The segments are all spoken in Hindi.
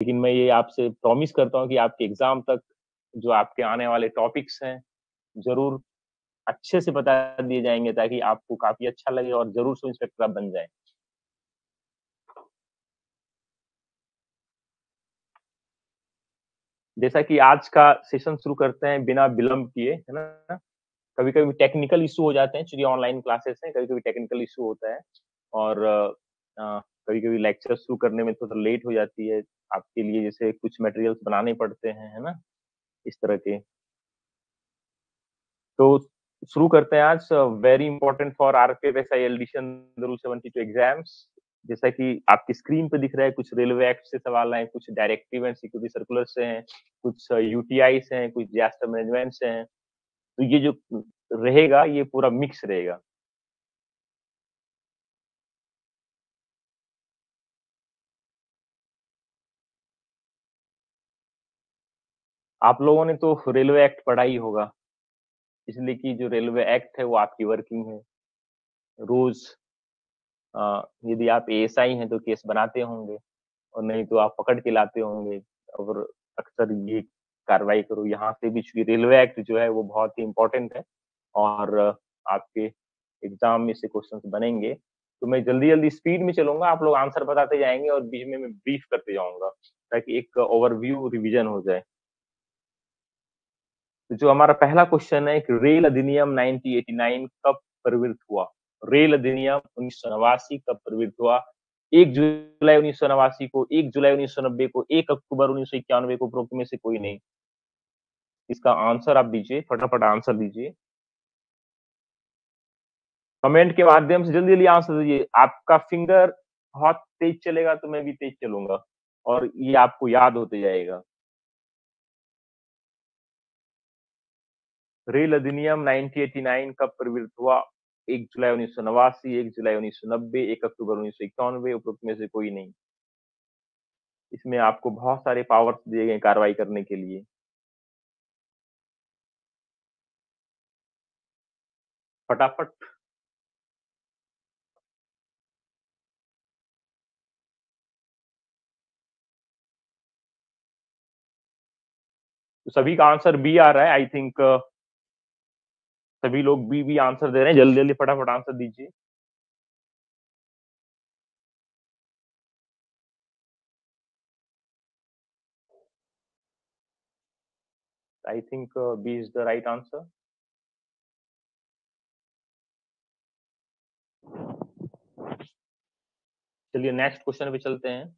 लेकिन मैं ये आपसे प्रॉमिस करता हूँ कि आपके एग्ज़ाम तक जो आपके आने वाले टॉपिक्स हैं, ज़रूर अच्छे से बता दिए जाएँगे ताकि आपको काफ़ी अच्छा लगे और ज़रूर से इंस्पेक्टर आप बन जाएँ। जैसा कि आज का सेशन शुरू करते हैं बिना विलंब किए, है ना? कभी-कभी टेक्निकल इश्यू हो जाते हैं, चूँकि ऑनलाइन क्लासेस हैं, कभी-कभी टेक्निकल इश्यू होता है और कभी-कभी लेक्चर शुरू करने में थोड़ा लेट हो जाती है, आपके लिए जैसे कुछ मटेरियल्स बनाने पड़ते हैं, है ना? इस तरह के। तो शुरू करते हैं आज very important for RPF SI edition rule 72 exams. जैसा कि आपकी स्क्रीन पे दिख रहा है, कुछ रेलवे एक्ट से सवाल आए, कुछ डायरेक्टिव एंड सिक्योरिटी सर्कुलर से हैं, कुछ यूटीआई से हैं, कुछ डिजास्टर मैनेजमेंट से हैं। तो ये जो रहेगा, ये पूरा मिक्स रहेगा। आप लोगों ने तो रेलवे एक्ट पढ़ा ही होगा, इसलिए कि जो रेलवे एक्ट है, वो आपकी वर्किंग है। रोज़ यदि आप एएसआई हैं, तो केस बनाते होंगे और नहीं तो आप पकड़ के लाते होंगे और अक्सर ये कार्रवाई करो। यहाँ से भी चूँकि रेलवे एक्ट जो है, वो बहुत ही इम्पोर्टेंट है और आपके एग्ज़ाम में से क्वेश्चन्स बनेंगे। तो मैं जल्दी-जल्दी स्पीड में चलूँगा, आप लोग आंसर बताते जाएँगे और बीच में मैं ब्रीफ करते जाऊँगा, ताकि एक ओवरव्यू रिवीजन हो जाए। तो जो हमारा पहला क्वेश्चन है कि रेल अधिनियम 1989 कब प्रवृत्त हुआ? रेल अधिनियम 1989 कब प्रवृत्त हुआ? 1 जुलाई 1989 को, 1 जुलाई 1990 को, 1 अक्टूबर 1991 को, उपरोक्त में से कोई नहीं। इसका आंसर आप दीजिए, फटाफट आंसर दीजिए। कमेंट के माध्यम से जल्दी-जल्दी आंसर दीजिए। आपका फिंगर बहुत तेज़ चलेगा तो मैं भी तेज़ चलूँगा और ये आपको याद होते जाएगा। रेल अधिनियम 1989 कब प्रवृत्त हुआ? 1 जुलाई 1989, 1 जुलाई 1990, 1 अक्टूबर 1991 उपरोक्त में से कोई नहीं। इसमें आपको बहुत सारे पावर्स दिए गए हैं कार्रवाई करने के लिए। फटाफट तो सभी का आंसर बी आ रहा है आई थिंक सभी लोग बी आंसर दे रहे हैं। जल्दी-जल्दी फटाफट आंसर दीजिए। I think B is the right answer. चलिए नेक्स्ट क्वेश्चन पे चलते हैं।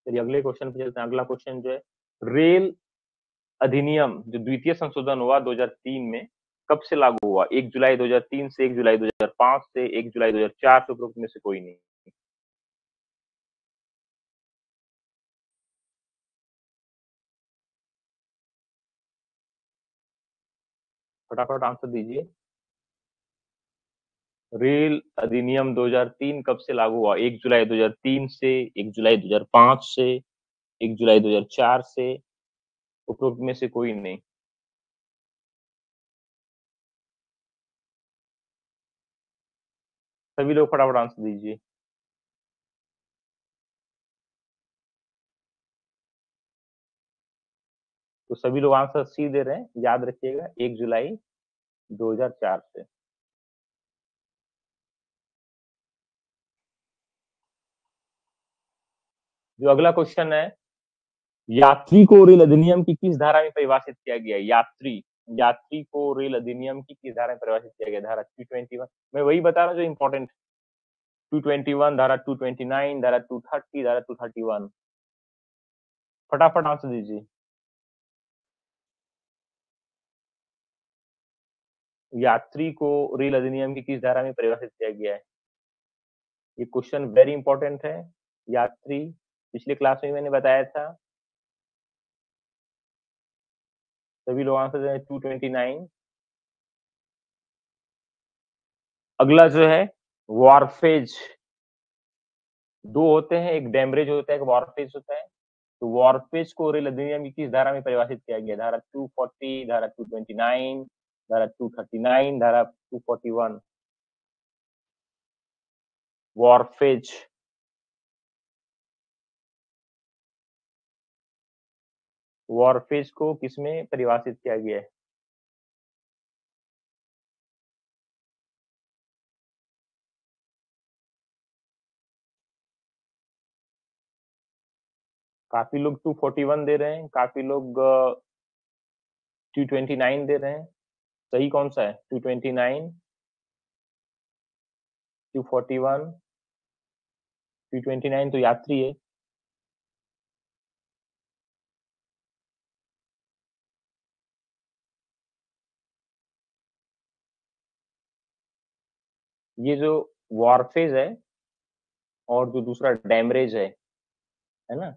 चलिए अगले क्वेश्चन पे चलते हैं। अगला क्वेश्चन जो है रेल अधिनियम जो द्वितीय संशोधन हुआ 2003 में कब से लागू हुआ? 1 जुलाई 2003 से, 1 जुलाई 2005 से, 1 जुलाई 2004 से उपरोक्त में से कोई नहीं। फटाफट आंसर दीजिए। रेल अधिनियम 2003 कब से लागू हुआ? 1 जुलाई 2003 से, 1 जुलाई 2005 से, 1 जुलाई 2004 से, उपरोक्त में से कोई नहीं। सभी लोग फटाफट आंसर दीजिए। तो सभी लोग आंसर सी दे रहे हैं, याद रखिएगा 1 जुलाई 2004 से। जो अगला क्वेश्चन है, यात्री को रेल अधिनियम की किस धारा में परिभाषित किया गया है? यात्री को रेल अधिनियम की किस धारा में परिभाषित किया गया है? धारा 221 मैं वही बता रहा हूँ जो इम्पोर्टेंट 221 धारा 229 धारा 230 धारा 231 फटाफट आंसर दीजिए। यात्री को रेल अधिनियम की किस धारा में परिभाषित किया गया है? ये क्वेश्चन वेरी इंपॉर्टेंट है। यात्री पिछले क्लास में मैंने बताया था। सभी लोग आंसर दे रहे हैं 229 अगला जो है वारफेज 2 होते हैं, एक डैमरेज होता है, एक वॉरफेज होता है। तो वॉरफेज को रेल अधिनियम की किस धारा में परिभाषित किया गया? धारा 240, धारा 229, धारा 239, धारा 241। वॉरफेज वॉरफेज को किसमें परिभाषित किया गया है? काफी लोग 241 दे रहे हैं, काफी लोग 229 दे रहे हैं। सही कौन सा है? 229, 241, 229 तो यात्री है। ये जो वॉरफेज है और जो दूसरा डैमरेज है ना?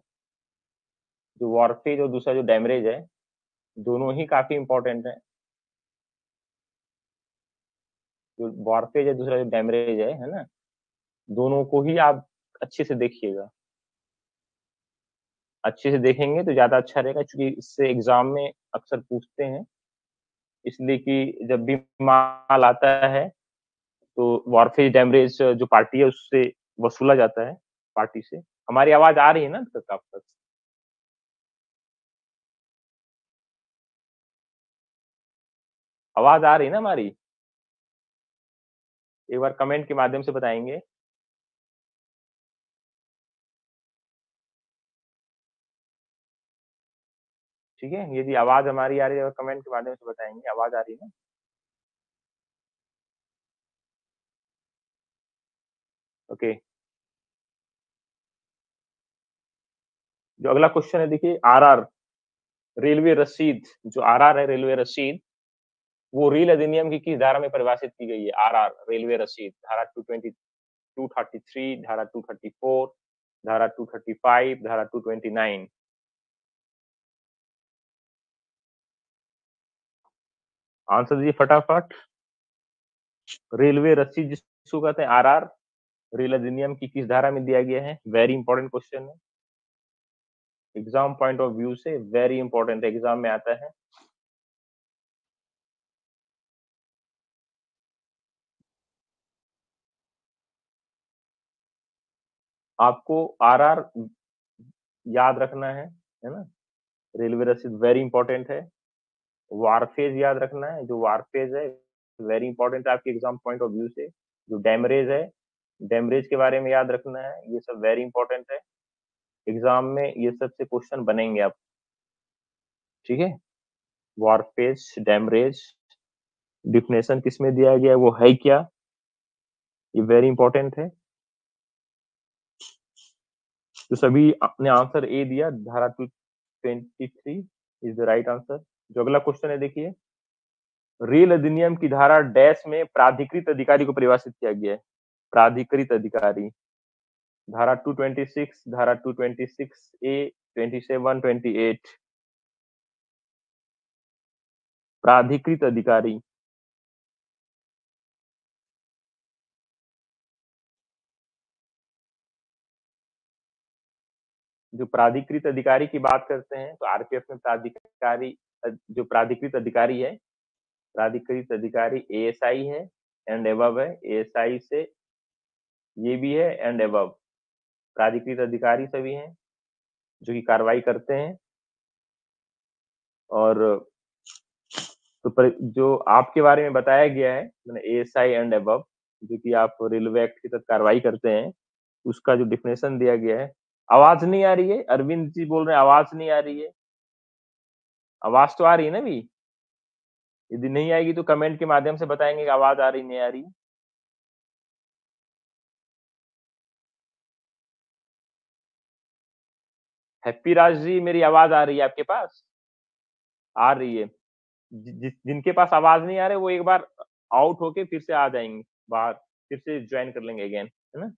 जो वॉरफेज और दूसरा जो डैमरेज है, दोनों ही काफी इंपॉर्टेंट है। जो वॉरफेज है, दूसरा जो डैमरेज है ना? दोनों को ही आप अच्छे से देखिएगा। अच्छे से देखेंगे तो ज्यादा अच्छा रहेगा, क्योंकि इससे एग्जाम में अक्सर पूछते हैं। इसलिए कि जब भी माल आता है तो वॉरफेज डैमरेज जो पार्टी है उससे वसूला जाता है, पार्टी से। हमारी आवाज आ रही है ना तक आप तक? आवाज आ रही है ना हमारी? एक बार कमेंट के माध्यम से बताएंगे। ठीक है, यदि आवाज हमारी आ रही है तो कमेंट के माध्यम से बताएंगे। आवाज आ रही है ना? ओके। जो अगला क्वेश्चन है, देखिए, आरआर रेलवे रसीद। जो आरआर है, रेलवे रसीद, वो रेल अधिनियम की किस धारा में परिभाषित की गई है? आरआर रेलवे रसीद, धारा 220, 233, धारा 234, धारा 235, धारा 229। आंसर दीजिए फटाफट। रेलवे रसीद जिसको कहते हैं आरआर, रेल अधिनियम की किस धारा में दिया गया है? वेरी इंपॉर्टेंट क्वेश्चन है। एग्जाम पॉइंट ऑफ व्यू से वेरी इंपॉर्टेंट एग्जाम में आता है। आपको आरआर याद रखना है ना? रेलवे रसीद वेरी इंपॉर्टेंट है। वारफेज याद रखना है। जो वारफेज है, वेरी इंपॉर्टेंट है आपके एग्जाम पॉइंट ऑफ व्यू से। जो डैमरेज है, डैमरेज के बारे में याद रखना है। ये सब वेरी इंपॉर्टेंट है। एग्जाम में ये सब से क्वेश्चन बनेंगे आप। ठीक है, वारफेज, डैमरेज, डिफिनेशन किसमें दिया गया है, वो है क्या, ये वेरी इंपॉर्टेंट है। तो सभी आपने आंसर ए दिया, धारा 223 इज द राइट आंसर। जो अगला क्वेश्चन है, देखिए, रेल अधिनियम की धारा डैश में प्राधिकृत अधिकारी को परिभाषित किया गया है। प्राधिकृत अधिकारी, धारा 226, धारा 226 ए, 27, 28। प्राधिकृत अधिकारी। जो प्राधिकृत अधिकारी की बात करते हैं तो आरपीएफ में प्राधिकारी, जो प्राधिकृत अधिकारी है, प्राधिकृत अधिकारी एएसआई है एंड एबव है। एएसआई से ये भी है एंड एबव। प्राधिकृत अधिकारी सभी हैं जो कि कार्रवाई करते हैं। और तो जो आपके बारे में बताया गया है, मैंने एएसआई एंड अबव, जो कि आप रेलवे एक्ट के तहत कार्रवाई करते हैं, उसका जो डिफिनेशन दिया गया है। आवाज नहीं आ रही है? अरविंद जी बोल रहे हैं आवाज नहीं आ रही है। आवाज तो आ रही है ना अभी? यदि नहीं आएगी तो कमेंट के माध्यम से बताएंगे कि आवाज आ रही नहीं आ रही। हैप्पी राज जी, मेरी आवाज आ रही है आपके पास? आ रही है। जिनके पास आवाज नहीं आ रही, वो एक बार आउट होके फिर से आ जाएंगे बाहर, फिर से ज्वाइन कर लेंगे अगेन, है ना?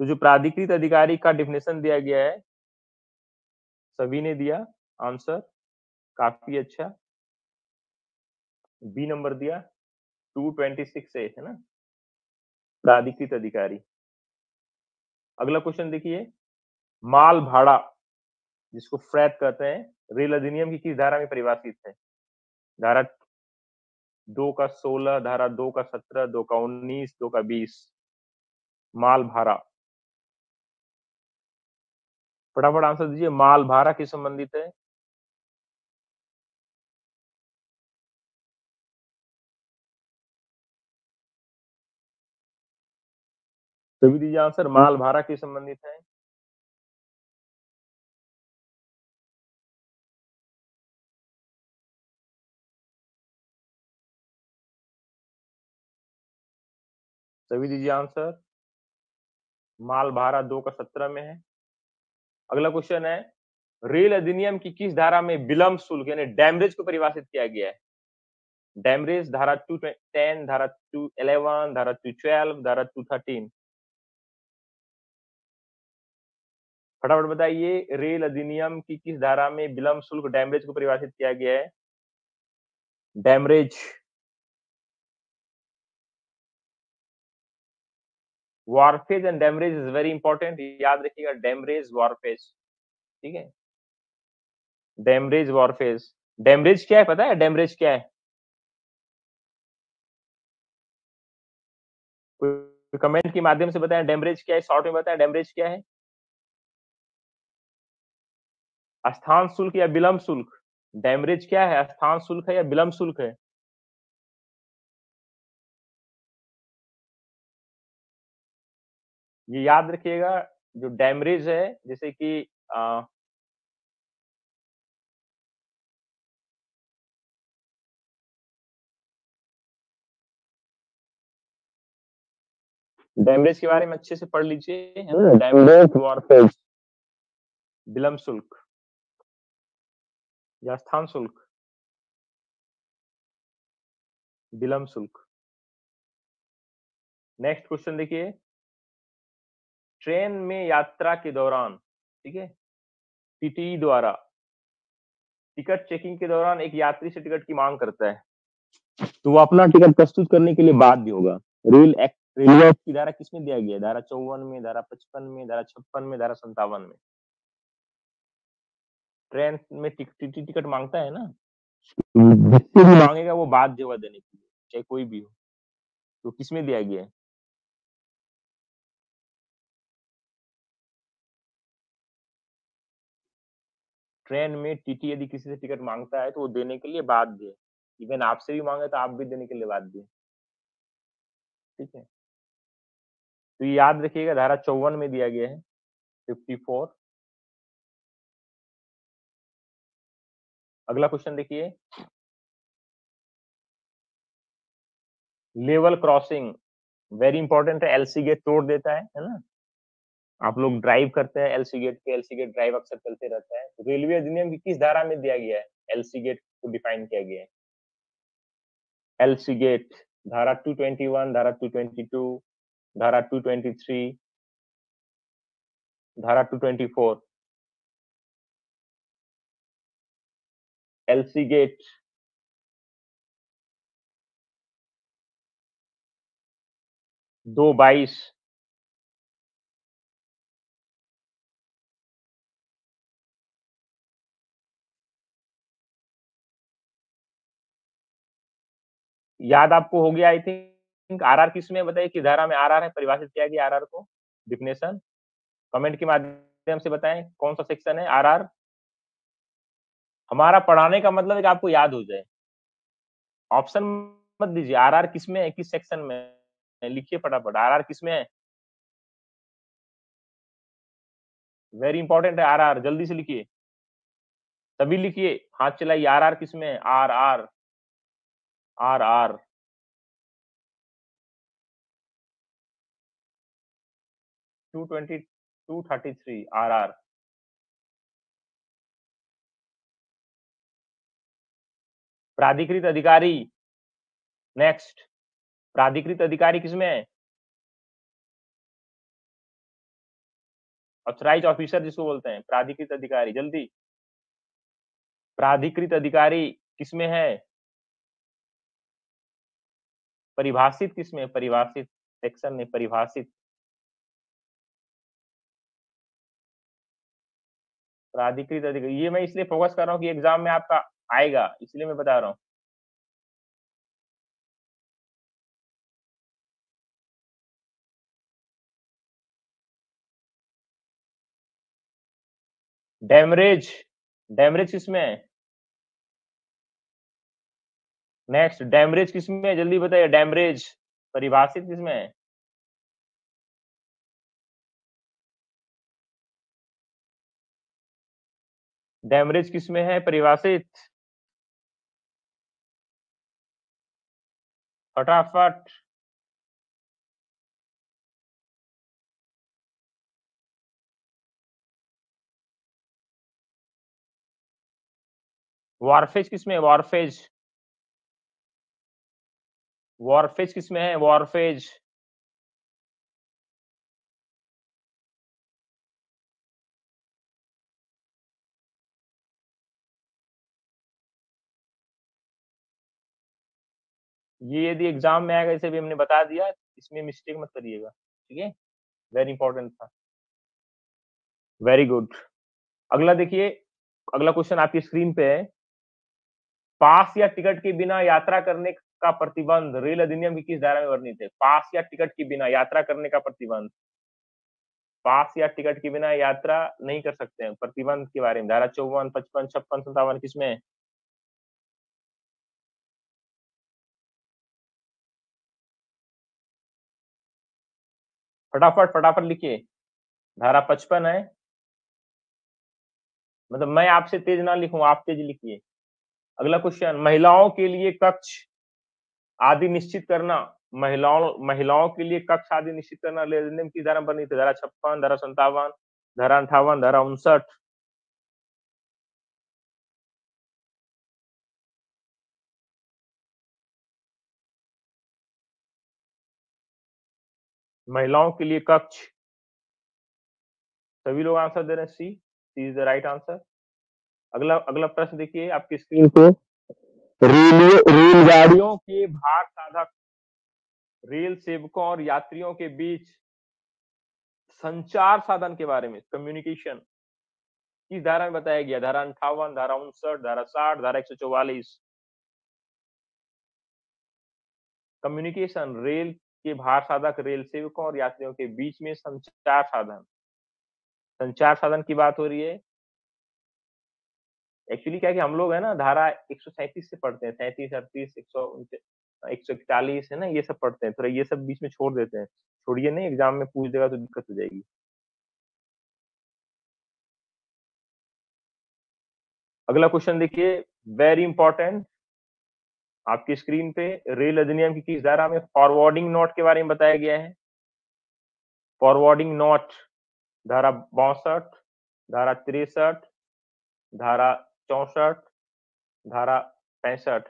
तो जो प्राधिकृत अधिकारी का डिफिनेशन दिया गया है, सभी ने दिया आंसर, काफी अच्छा। बी नंबर दिया, 226 ए, है ना? प्राधिकृत अधिकारी। अगला क्वेश्चन देखिए, माल भाड़ा जिसको फ्रैट कहते हैं, रेल अधिनियम की किस धारा में परिभाषित है? धारा 2 का 16, धारा 2 का 17, 2 का 19, 2 का 20। माल भाड़ा, फटाफट आंसर दीजिए। माल भाड़ा किस संबंधित है? सभी दीजिए आंसर। माल भाड़ा किस संबंधित है? सभी दीजिए आंसर। माल भाड़ा 2 का 17 में है। अगला क्वेश्चन है, रेल अधिनियम की किस धारा में विलंब शुल्क यानी डैमरेज को परिभाषित किया गया है? डैमरेज धारा 210, धारा 211, धारा 212, धारा 213। फटाफट बताइए, रेल अधिनियम की किस धारा में विलंब शुल्क डैमरेज को परिभाषित किया गया है? Demurrage, wharfage and demurrage is very important, याद रखिएगा। डैमरेज वॉरफेज, ठीक है। डैमरेज वॉरफेज। डैमरेज क्या है पता है? डैमरेज क्या है? कोई कमेंट के माध्यम से बताएं डैमरेज क्या है, शॉर्ट में बताएं डैमरेज क्या है। स्थान शुल्क या विलंब शुल्क? डैमरेज क्या है? स्थान शुल्क है या विलंब शुल्क है? ये याद रखिएगा, जो डैमरेज है, जैसे कि डैमरेज के बारे में अच्छे से पढ़ लीजिए, है ना। डैमरेज वॉरफेज, विलंब शुल्क या स्थान शुल्क? विलंब शुल्क। नेक्स्ट क्वेश्चन देखिए, ट्रेन में यात्रा के दौरान, ठीक है, टीटीई द्वारा टिकट चेकिंग के दौरान एक यात्री से टिकट की मांग करता है, तो वो अपना टिकट प्रस्तुत करने के लिए बाध्य होगा। रेलवे एक्ट की धारा किसमें दिया गया है? धारा 54 में, धारा 55 में, धारा 56 में, धारा 57 में। ट्रेन में टीटी टिकट मांगता है ना, जिससे भी मांगेगा वो बाध्य होगा देने के लिए, चाहे कोई भी हो। तो किसमें दिया गया है? ट्रेन में टीटी यदि किसी से टिकट मांगता है तो वो देने के लिए बाध्य है। इवन आपसे भी मांगे तो आप भी देने के लिए बाध्य है, ठीक है। तो ये याद रखिएगा, धारा 54 में दिया गया है, 54। अगला क्वेश्चन देखिए, लेवल क्रॉसिंग वेरी इंपॉर्टेंट है। एलसी गेट तोड़ देता है ना। आप लोग ड्राइव करते हैं एलसी गेट पे, एलसी गेट ड्राइव अक्सर चलते रहता है। तो रेलवे अधिनियम की किस धारा में दिया गया है एलसी गेट को डिफाइन किया गया है? एलसी गेट, धारा 221, धारा 222, धारा 223, धारा 224। एलसी गेट, दो 22। याद आपको हो गया आई थिंक। आरआर किस में बताइए, किस धारा में आरआर है परिभाषित किया गया आरआर को? डिफिनेशन कमेंट के माध्यम से बताएं, कौन सा सेक्शन है आरआर? हमारा पढ़ाने का मतलब है कि आपको याद हो जाए। ऑप्शन मत दीजिए। आरआर किस में है, किस सेक्शन में है? लिखिए फटाफट, आरआर किस में है? वेरी इंपॉर्टेंट है आरआर, जल्दी से लिखिए, सभी लिखिए, हाथ चलाइए। आरआर किस में है? R R R R 220 233 RR. प्राधिकृत अधिकारी, नेक्स्ट। प्राधिकृत अधिकारी किसमें है? ऑथराइज ऑफिसर जिसको बोलते हैं, प्राधिकृत अधिकारी, जल्दी। प्राधिकृत अधिकारी किसमें है? परिभाषित किसमें? परिभाषित सेक्शन नहीं, परिभाषित। प्राधिकृत अधिकारी, ये मैं इसलिए फोकस कर रहा हूँ कि एग्जाम में आपका आएगा, इसलिए मैं बता रहा हूँ। डैमरेज, डैमरेज किसमें है? नेक्स्ट, डैमरेज किसमें है, जल्दी बताइए। डैमरेज परिभाषित किसमें है? डैमरेज किसमें है परिभाषित? फटाफट। वॉरफेज किसमें है? वॉरफेज, वॉरफेज किसमें है? वॉरफेज। ये यदि एग्जाम में आएगा, इसे भी हमने बता दिया, इसमें मिस्टेक मत करिएगा, ठीक है? वेरी इंपॉर्टेंट था। Very good. अगला देखिए, अगला क्वेश्चन आपकी स्क्रीन पे है। पास या टिकट के बिना यात्रा करने का प्रतिबंध रेल अधिनियम की किस धारा में वर्णित है? पास या टिकट के बिना यात्रा करने का प्रतिबंध, पास या टिकट के बिना यात्रा नहीं कर सकते हैं, प्रतिबंध के बारे में धारा 54, 55, 56, 57 किसमें है? फटाफट फटाफट लिखिए। धारा 55 है। मतलब मैं आपसे तेज ना लिखूं, आप तेज लिखिए। अगला क्वेश्चन, महिलाओं के लिए कक्ष आदि निश्चित करना, महिलाओं महिलाओं के लिए कक्ष आदि निश्चित करना अधिनियम की धारा बनी थी? धारा 56, धारा 57, धारा 58, धारा 59। महिलाओं के लिए कक्ष, सभी लोग आंसर दे रहे हैं, सी, सी इज द राइट आंसर। अगला अगला प्रश्न देखिए आपकी स्क्रीन पे। रेलगाड़ियों के भार साधक रेल सेवकों और यात्रियों के बीच संचार साधन के बारे में, कम्युनिकेशन, किस धारा में बताया गया? धारा 58, धारा 59, धारा 60, धारा 144। कम्युनिकेशन, रेल के भार साधक रेल सेवकों और यात्रियों के बीच में संचार साधन, संचार साधन की बात हो रही है। एक्चुअली क्या है कि हम लोग है ना धारा 137 से पढ़ते हैं, 37, 38, 141 है ना, ये सब पढ़ते हैं, थोड़ा ये सब बीच में छोड़ देते हैं। छोड़िए नहीं, एग्जाम में पूछ देगा तो दिक्कत हो जाएगी। अगला क्वेश्चन देखिए, वेरी इंपॉर्टेंट, आपकी स्क्रीन पे। रेल अधिनियम की किस धारा में फॉरवर्डिंग नोट के बारे में बताया गया है? फॉरवर्डिंग नोट, धारा 62, धारा 63, धारा 64, धारा 65।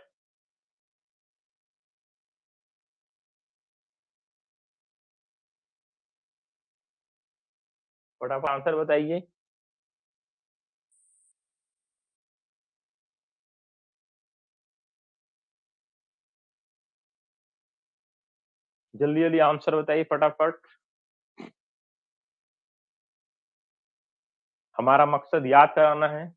फटाफट आंसर बताइए। जल्दी जल्दी आंसर बताइए फटाफट। हमारा मकसद याद कराना है।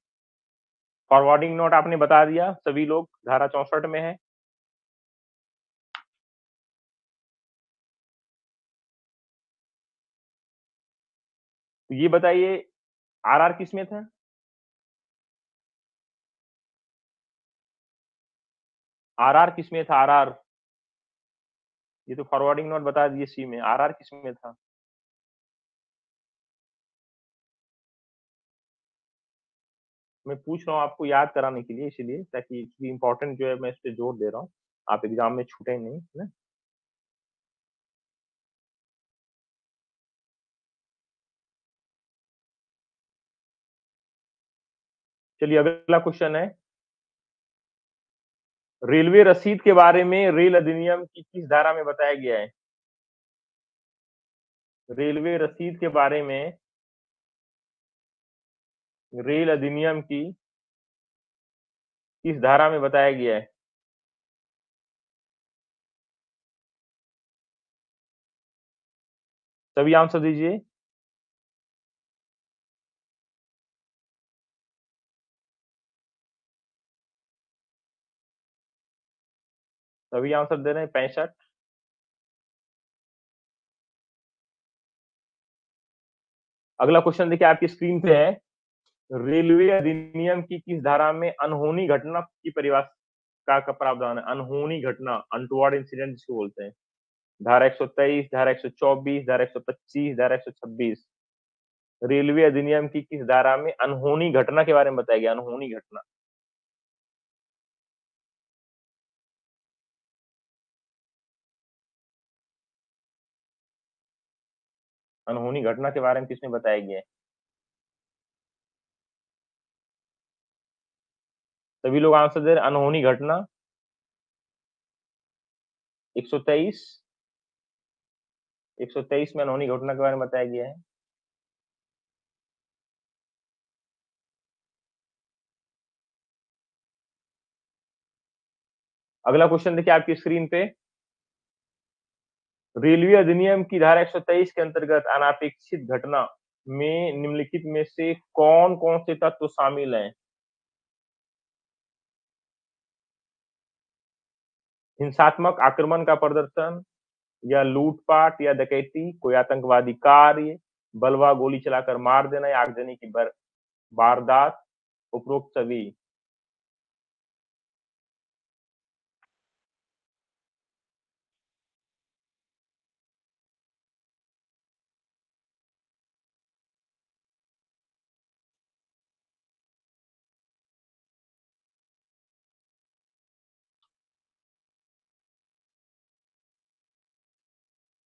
फॉरवर्डिंग नोट आपने बता दिया, सभी लोग धारा 64 में है। तो ये बताइए, आरआर किस में था? आरआर किस में था? आरआर, ये तो फॉरवर्डिंग नोट बता दिए सी में, आरआर किस में था? मैं पूछ रहा हूँ आपको याद कराने के लिए, इसीलिए ताकि इंपॉर्टेंट जो है मैं इस पे जोर दे रहा हूँ, आप एग्जाम में छूटे नहीं, है ना? चलिए अगला क्वेश्चन है, रेलवे रसीद के बारे में रेल अधिनियम की किस धारा में बताया गया है? रेलवे रसीद के बारे में रेल अधिनियम की किस धारा में बताया गया है? सभी आंसर दीजिए। सभी आंसर दे रहे हैं 65। अगला क्वेश्चन देखिए आपकी स्क्रीन पे है, रेलवे अधिनियम की किस धारा में अनहोनी घटना की परिभाषा का प्रावधान है? अनहोनी घटना, अनटोवर्ड इंसिडेंट जिसको बोलते हैं। धारा 123, धारा 124, धारा 125, धारा 126। रेलवे अधिनियम की किस धारा में अनहोनी घटना के बारे में बताया गया? अनहोनी घटना। अनहोनी घटना के बारे में किसमें बताया गया है? सभी लोग आंसर दे रहे हैं अनहोनी घटना। 123, 123 में अनहोनी घटना के बारे में बताया गया है। अगला क्वेश्चन देखिए आपकी स्क्रीन पे, रेलवे अधिनियम की धारा 123 के अंतर्गत अनापेक्षित घटना में निम्नलिखित में से कौन कौन से तत्व शामिल हैं? हिंसात्मक आक्रमण का प्रदर्शन, या लूटपाट या डकैती, कोई आतंकवादी कार्य, बलवा गोली चलाकर मार देना या आगजनी की वारदात, उपरोक्त सभी।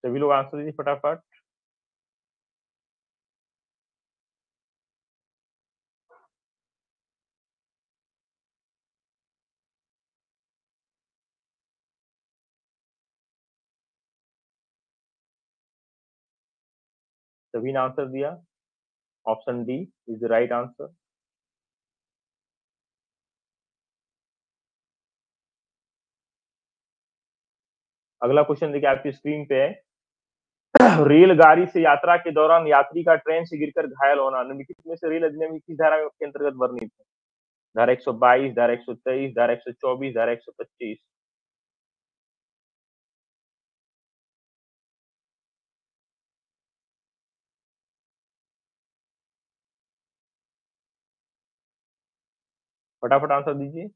सभी लोग आंसर दीजिए फटाफट। सभी ने आंसर दिया। Option D is the right answer. अगला क्वेश्चन देखिए आपकी स्क्रीन पे है, रेलगाड़ी से यात्रा के दौरान यात्री का ट्रेन से गिरकर घायल होना निम्नलिखित में से रेल अधिनियम की किस धारा के अंतर्गत वर्णित है? धारा 122, धारा 123, धारा 124, धारा 125। फटाफट आंसर दीजिए।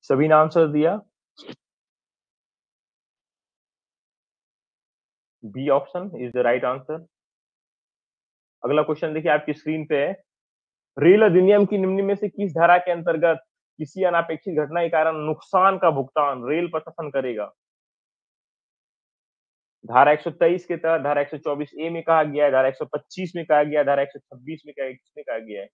सभी ने आंसर दिया। B option is the right answer. अगला क्वेश्चन देखिए आपकी स्क्रीन पे है, रेल अधिनियम की निम्न में से किस धारा के अंतर्गत किसी अनापेक्षित घटना के कारण नुकसान का भुगतान रेल प्रशासन करेगा? धारा 123 के तहत, धारा 124 ए में कहा गया है, धारा 125 में कहा गया है, धारा 126 में किसमें कहा गया है?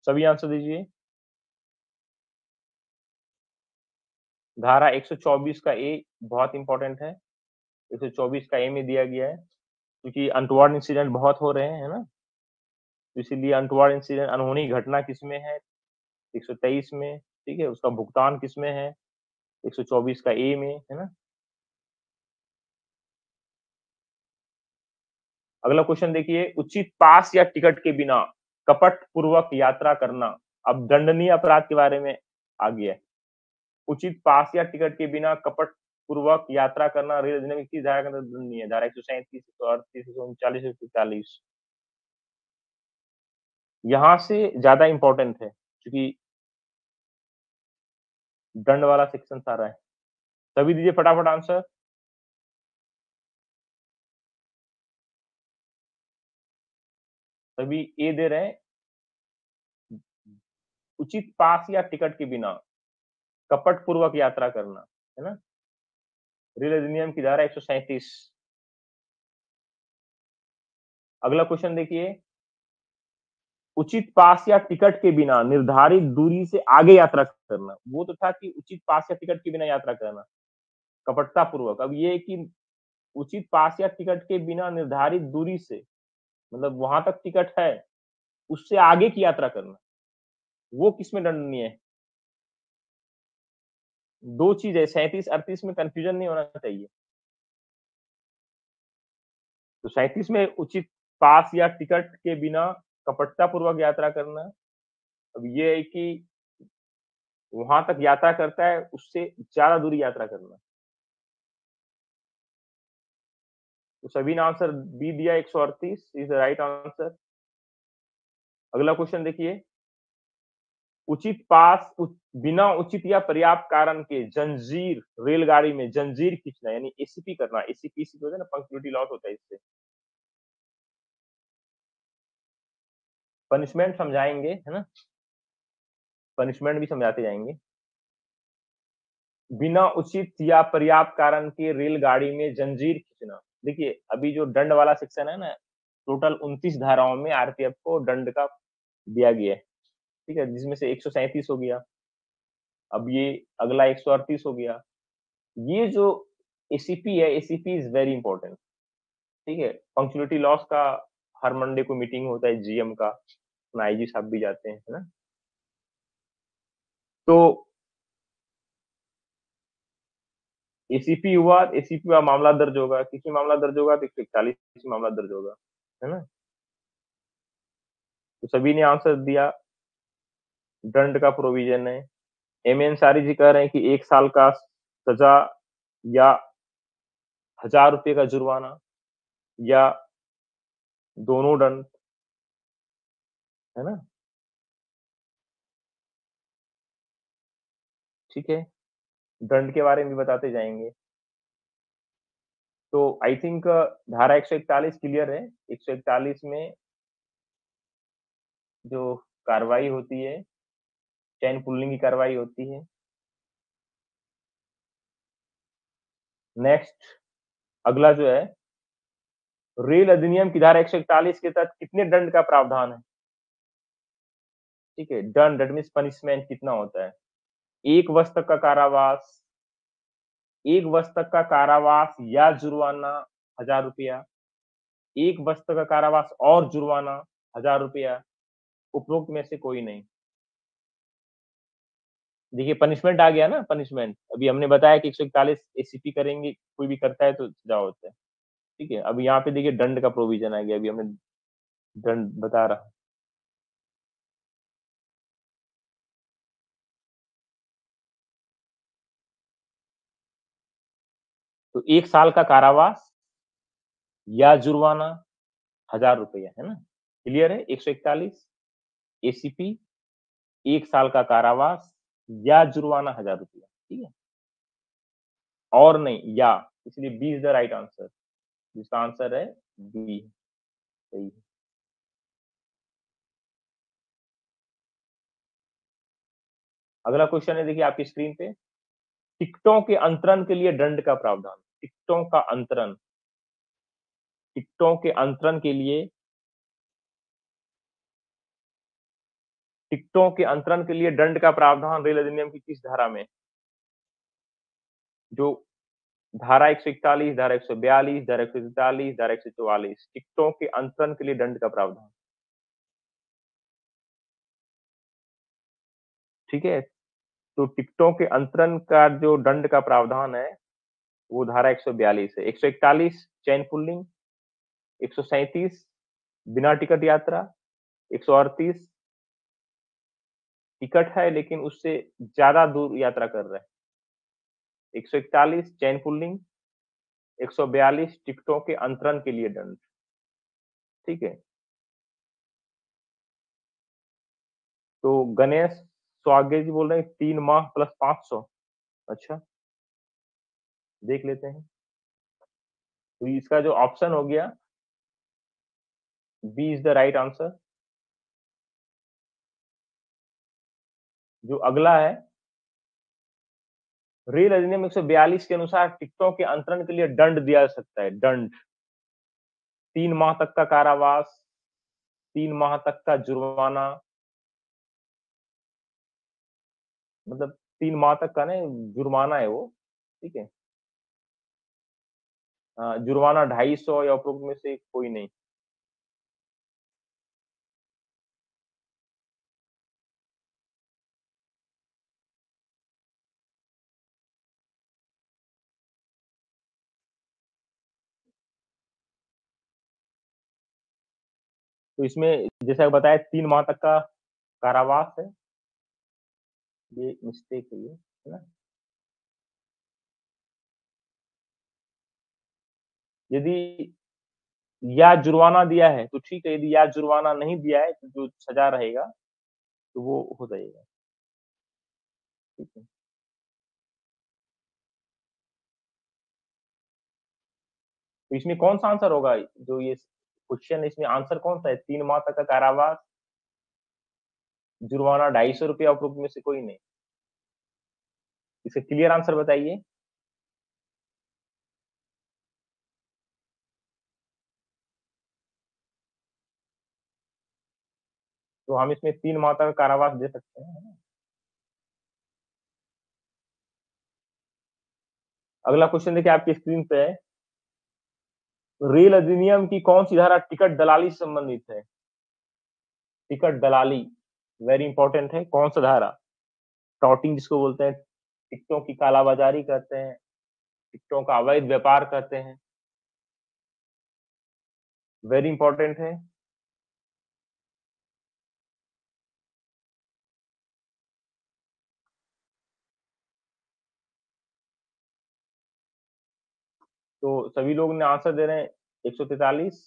सभी आंसर दीजिए। धारा 124 का ए बहुत इंपॉर्टेंट है। 124 का ए में दिया गया है, क्योंकि अनटोवर्ड इंसिडेंट बहुत हो रहे हैं, है ना? तो इसीलिए अनटोवर्ड इंसिडेंट, अनहोनी घटना किसमें है? 123 में। ठीक है, उसका भुगतान किसमें है? 124 का ए में, है ना? अगला क्वेश्चन देखिए, उचित पास या टिकट के बिना कपट पूर्वक यात्रा करना अब दंडनीय अपराध के बारे में आ गया है। उचित पास या टिकट के बिना कपट पूर्वक यात्रा करना रेल अधिनियम की किस धारा के अंतर्गत दंडनीय है? धारा 137, 138, 139, 141। यहाँ से ज्यादा इंपॉर्टेंट है, क्योंकि दंड वाला सेक्शन सारा है। सभी दीजिए फटाफट आंसर। सभी ए दे रहे हैं, उचित पास या टिकट के बिना। कपट पूर्वक यात्रा करना, है ना? रेल अधिनियम की धारा 137। अगला क्वेश्चन देखिए, उचित पास या टिकट के बिना निर्धारित दूरी से आगे यात्रा करना। वो तो था कि उचित पास या टिकट के बिना यात्रा करना, कपटता पूर्वक। अब ये है कि उचित पास या टिकट के बिना निर्धारित दूरी से, मतलब वहां तक टिकट है, उससे आगे की यात्रा करना, वो किसमें दंडनीय है? दो चीज है, 37-38 में कंफ्यूजन नहीं होना चाहिए। तो 37 में उचित पास या टिकट के बिना कपटता पूर्वक यात्रा करना। अब ये है कि वहां तक यात्रा करता है, उससे ज्यादा दूरी यात्रा करना। तो सभी ने आंसर बी दिया, 138 इज द राइट आंसर। अगला क्वेश्चन देखिए, उचित पास बिना उचित या पर्याप्त कारण के जंजीर रेलगाड़ी में जंजीर खींचना, यानी एसीपी करना। एसीपी होता है ना, पंक्चुअलिटी लॉस होता है इससे। पनिशमेंट समझाएंगे, है ना? पनिशमेंट भी समझाते जाएंगे। बिना उचित या पर्याप्त कारण के रेलगाड़ी में जंजीर खींचना। देखिए, अभी जो दंड वाला सेक्शन है ना, टोटल 29 धाराओं में आरपीएफ को दंड का दिया गया है, ठीक है, जिसमें से 137 हो गया, अब ये अगला 138 हो गया। ये जो एसीपी है, एसीपी इज वेरी इंपॉर्टेंट, ठीक है। पंक्चुअलिटी लॉस का हर मंडे को मीटिंग होता है जीएम का, आईजी साहब भी जाते हैं, है ना? तो एसीपी हुआ, एसीपी हुआ, मामला दर्ज होगा, किसी मामला दर्ज होगा तो 141 मामला दर्ज होगा, है ना? तो सभी ने आंसर दिया, दंड का प्रोविजन है। एम अंसारी जी कह रहे हैं कि 1 साल का सजा या 1000 रुपए का जुर्माना या दोनों दंड, है ना? ठीक है, दंड के बारे में भी बताते जाएंगे। तो आई थिंक धारा 141 क्लियर है। 141 में जो कार्रवाई होती है, चैन पुलिंग की कार्रवाई होती है। नेक्स्ट, अगला जो है, रेल अधिनियम की धारा 141 के तहत कितने दंड का प्रावधान है? ठीक है, दंड दैट मीन्स पनिशमेंट कितना होता है? 1 वर्ष तक का कारावास, 1 वर्ष तक का कारावास या जुर्माना 1000 रुपया, 1 वर्ष तक का कारावास और जुर्माना 1000 रुपया, उपरोक्त में से कोई नहीं। देखिए, पनिशमेंट आ गया ना, पनिशमेंट अभी हमने बताया कि 141 एसीपी करेंगे, कोई भी करता है तो सजा होता है, ठीक है। अब यहाँ पे देखिए दंड का प्रोविजन आ गया, अभी हमने दंड बता रहा। तो 1 साल का कारावास या जुर्माना 1000 रुपया, है ना? क्लियर है? 141 एसीपी, 1 साल का कारावास या जुर्माना 1000 रुपया, ठीक है, और नहीं या, इसलिए B is the right answer. जिसका आंसर है बी, सही है। अगला क्वेश्चन है, देखिए आपकी स्क्रीन पे, टिकटों के अंतरण के लिए दंड का प्रावधान। टिकटों का अंतरण, टिकटों के अंतरण के लिए, टिकटों के अंतरण के लिए दंड का प्रावधान रेल अधिनियम की किस धारा में? जो धारा 141, धारा 142, धारा 143, धारा 144, टिकटों के अंतरण के लिए दंड का प्रावधान, ठीक है। तो टिकटों के अंतरण का जो दंड का प्रावधान है, वो धारा 142 है। 141 चैन पुलिंग, 137 बिना टिकट यात्रा, 138 टिकट है लेकिन उससे ज्यादा दूर यात्रा कर रहे हैं, 141 चैन पुलिंग, 142 टिकटों के अंतरण के लिए दंड, ठीक है। तो गणेश स्वागे जी बोल रहे हैं 3 माह प्लस 500। अच्छा, देख लेते हैं। तो इसका जो ऑप्शन हो गया, B is the right answer. जो अगला है, रेल अधिनियम 142 के अनुसार टिकटों के अंतरण के लिए दंड दिया जा सकता है, दंड। 3 माह तक का कारावास, 3 माह तक का जुर्माना, मतलब 3 माह तक का नहीं, जुर्माना है वो, ठीक है? जुर्माना 250 या उपरोक्त में से कोई नहीं। तो इसमें जैसा बताया 3 माह तक का कारावास है, ये मिस्टेक है ना? यदि या जुर्माना दिया है तो ठीक है, यदि या जुर्माना नहीं दिया है तो जो सज़ा रहेगा तो वो हो जाएगा, ठीक है? तो इसमें कौन-सा आंसर होगा? जो ये क्वेश्चन है इसमें आंसर कौन-सा है? 3 माह तक का कारावास, जुर्माना ₹250 उपरोक्त में से कोई नहीं। इसका क्लियर आंसर बताइए। तो हम इसमें 3 माह तक का कारावास दे सकते हैं, है ना? अगला क्वेश्चन देखिए आपकी स्क्रीन पे है। रेल अधिनियम की कौन-सी धारा टिकट दलाली से संबंधित है? टिकट दलाली, वेरी इंपॉर्टेंट है। कौन-सा धारा? टॉटिंग जिसको बोलते हैं, टिकटों की कालाबाज़ारी कहते हैं, टिकटों का अवैध व्यापार कहते हैं, वेरी इंपॉर्टेंट है। तो सभी लोग ने आंसर दे रहे हैं 143।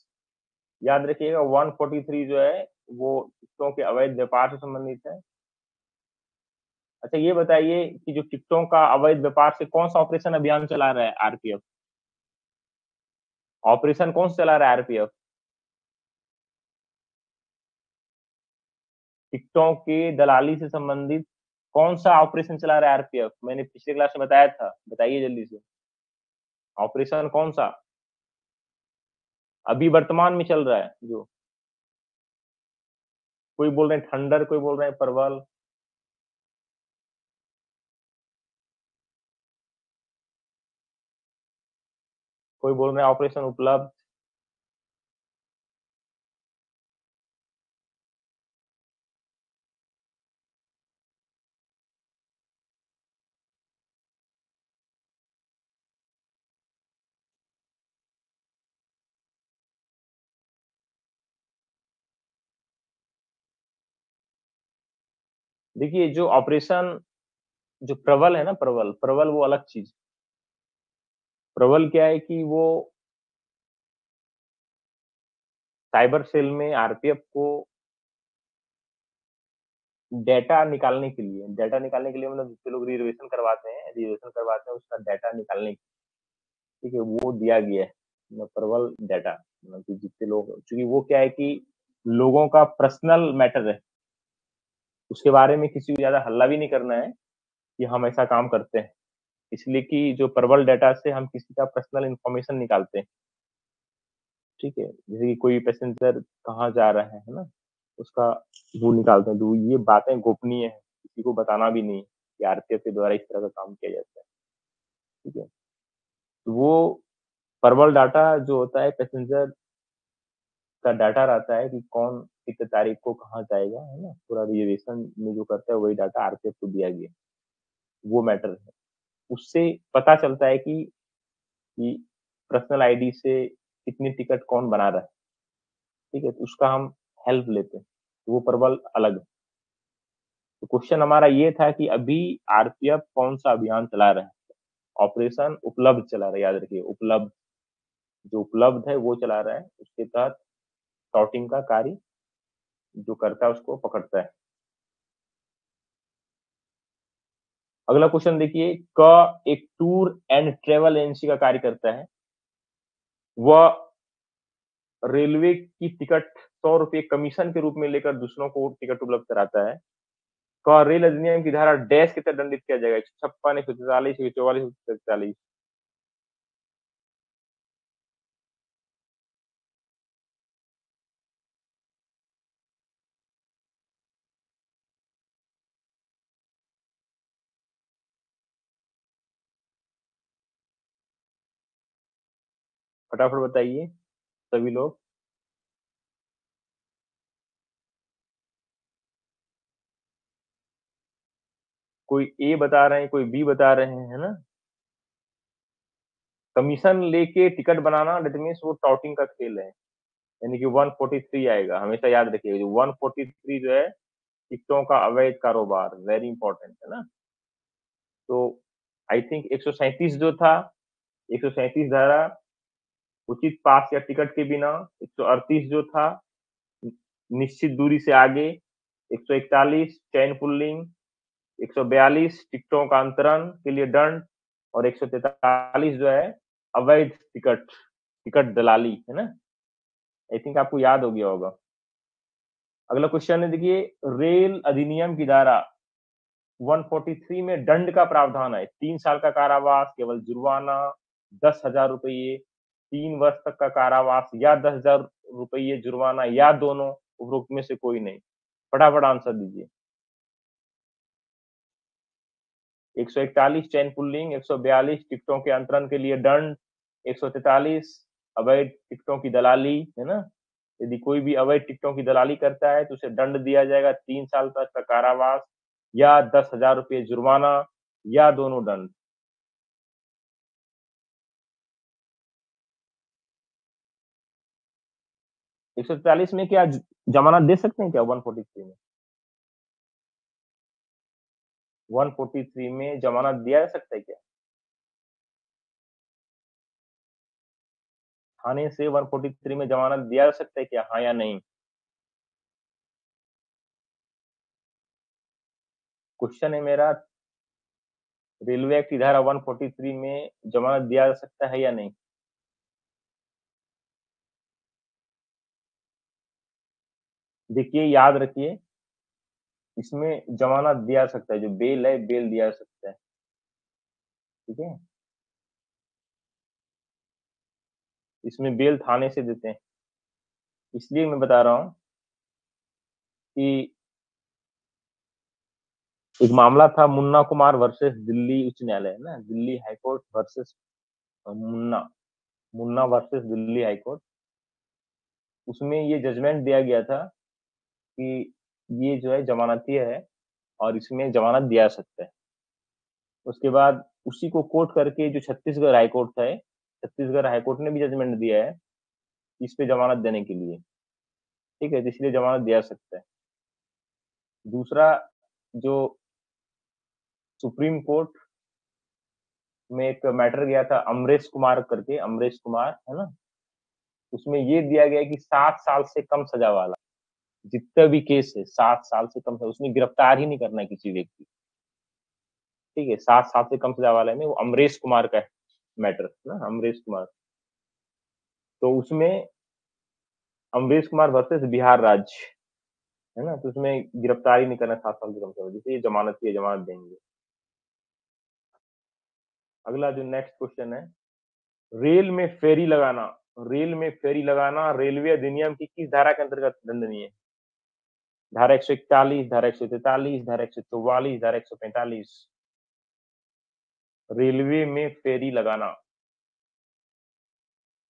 याद रखिएगा 143 जो है वो टिकटों के अवैध व्यापार से संबंधित है। अच्छा ये बताइए कि जो टिकटों का अवैध व्यापार से कौन-सा ऑपरेशन अभियान चला रहा है आरपीएफ? ऑपरेशन कौन सा चला रहा है आरपीएफ? टिकटों के दलाली से संबंधित कौन-सा ऑपरेशन चला रहा है आरपीएफ? मैंने पिछले क्लास में बताया था, बताइए जल्दी से। ऑपरेशन कौन-सा? अभी वर्तमान में चल रहा है जो? कोई बोल रहे हैं थंडर, कोई बोल रहे हैं प्रबल, कोई बोल रहे हैं ऑपरेशन उपलब्ध। देखिए जो ऑपरेशन जो प्रबल है ना प्रबल, प्रबल वो अलग चीज़। प्रबल क्या है कि वो साइबर सेल में आरपीएफ को डेटा निकालने के लिए मतलब जितने लोग रिजर्वेशन करवाते हैं उसका डेटा निकालने के लिए, ठीक है, वो दिया गया है। मतलब प्रबल डेटा मतलब कि जितने लोग क्योंकि वो क्या है कि लोगों का पर्सनल मैटर है, उसके बारे में किसी को ज़्यादा हल्ला भी नहीं करना है कि हम ऐसा काम करते हैं। इसलिए कि जो प्रबल डेटा से हम किसी का पर्सनल इन्फॉर्मेशन निकालते हैं, ठीक है? जैसे कि कोई पैसेंजर कहाँ जा रहा है ना? उसका वो निकालते हैं, तो ये बातें गोपनीय हैं, किसी को बताना भी नहीं है कि आरपीएफ के द्वारा इस तरह का काम किया जाता है, ठीक है? तो वो प्रबल डाटा जो होता है पैसेंजर का डाटा रहता है कि कौन कितने तारीख को कहाँ जाएगा, है ना? पूरा रिजर्वेशन में जो करता है वही डाटा आरपीएफ को दिया गया है, वो मैटर है। उससे पता चलता है कि पर्सनल आईडी से कितनी टिकट कौन बना रहा है, ठीक है? तो उसका हम हेल्प लेते हैं, तो वो प्रबल अलग है। तो क्वेश्चन हमारा ये था कि अभी आरपीएफ कौन-सा अभियान चला रहा है? ऑपरेशन उपलब्ध चला रहा है, याद रखिए उपलब्ध, जो उपलब्ध है वो चला रहा है, उसके तहत सॉर्टिंग का कार्य जो करता है उसको पकड़ता है। अगला क्वेश्चन देखिए, क एक टूर एंड ट्रैवल एजेंसी का कार्य करता है। वह रेलवे की टिकट ₹100 कमीशन के रूप में लेकर दूसरों को टिकट उपलब्ध कराता है। को रेल अधिनियम की धारा डैश के तहत दंडित किया जाएगा? 156, 143, 144, 143। फटाफट बताइए सभी लोग। कोई ए बता रहे हैं, कोई बी बता रहे हैं, है ना? कमीशन लेके टिकट बनाना दैट मीन्स वो टाउटिंग का खेल है। यानी कि 143 आएगा, हमेशा याद रखिएगा। जो 143 जो है टिकटों का अवैध कारोबार, वेरी इंपॉर्टेंट है ना। तो आई थिंक 137 जो था, 137 धारा उचित पास या टिकट के बिना, 138 जो था निश्चित दूरी से आगे, 141 चैन पुलिंग, 142 टिकटों का अंतरण के लिए दंड, और 143 जो है अवैध टिकट टिकट दलाली, है ना। आई थिंक आपको याद हो गया होगा। अगला क्वेश्चन है, देखिए रेल अधिनियम की धारा 143 में दंड का प्रावधान है। 3 साल का कारावास, केवल जुर्माना, 10,000 रुपये, 3 वर्ष तक का कारावास या 10,000 रुपये जुर्माना, या दोनों, उपरोक्त में से कोई नहीं। फटाफट आंसर दीजिए। 141 चैन पुलिंग, 142 टिकटों के अंतरण के लिए दंड, 143 अवैध टिकटों की दलाली, है ना। यदि कोई भी अवैध टिकटों की दलाली करता है तो उसे दंड दिया जाएगा, 3 साल तक का कारावास या 10,000 रुपये जुर्माना, या दोनों दंड। 143 में क्या जमानत दे सकते हैं क्या? 143 में, 143 में जमानत दिया जा सकता है क्या? थाने से 143 में जमानत दिया जा सकता है क्या, हाँ या नहीं? क्वेश्चन है मेरा, रेलवे एक्ट की धारा 143 में जमानत दिया जा सकता है या नहीं? देखिए याद रखिए, इसमें जमानत दिया जा सकता है, जो बेल है बेल दिया जा सकता है, ठीक है। इसमें बेल थाने से देते हैं। इसलिए मैं बता रहा हूँ कि एक मामला था मुन्ना कुमार वर्सेस दिल्ली उच्च न्यायालय, है ना, Delhi high court versus Munna, Munna versus Delhi high court. उसमें ये जजमेंट दिया गया था कि ये जो है जमानती है और इसमें जमानत दिया जा सकता है। उसके बाद उसी को कोर्ट करके जो छत्तीसगढ़ हाईकोर्ट है, छत्तीसगढ़ हाईकोर्ट ने भी जजमेंट दिया है इस पे जमानत देने के लिए, ठीक है, तो इसलिए जमानत दिया जा सकता है। दूसरा, जो सुप्रीम कोर्ट में एक मैटर गया था अमरेश कुमार करके, अमरेश कुमार, है ना, उसमें ये दिया गया है कि 7 साल से कम सजा वाला जितना भी केस है, 7 साल से कम सजा, उसमें गिरफ्तार ही नहीं करना है किसी व्यक्ति, ठीक है। 7 साल से कम सजा वाला में वो अमरेश कुमार का मैटर है ना, अमरेश कुमार। तो उसमें अमरीश कुमार वर्सेस बिहार राज्य, है ना, तो उसमें गिरफ्तारी नहीं करना 7 साल से कम समय, जैसे ये जमानत की जमानत देंगे। अगला जो नेक्स्ट क्वेश्चन है, रेल में फेरी लगाना, रेल में फेरी लगाना रेलवे अधिनियम की किस धारा के अंतर्गत दंडनीय है? धारा 141, धारा 143, धारा 144, धारा 145। रेलवे में फेरी लगाना,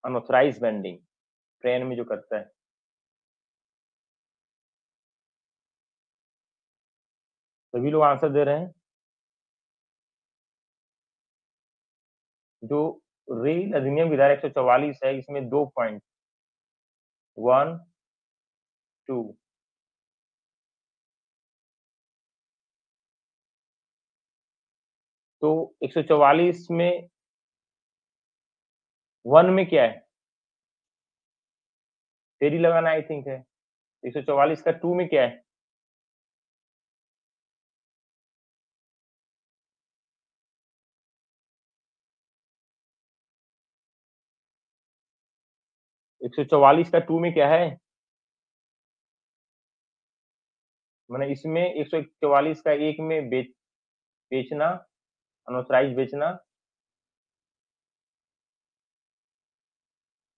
अनऑथराइज वेंडिंग, ट्रेन में जो करता है। सभी लोग आंसर दे रहे हैं। जो रेल अधिनियम की धारा 144 है, इसमें 2 पॉइंट, 1, 2, तो 144 में 1 में क्या है? फेरी लगाना आई थिंक है। 144 का 2 में क्या है? 144 का 2 में क्या है? मैंने इसमें 144 का एक में बेचना, अनऑथराइज बेचना,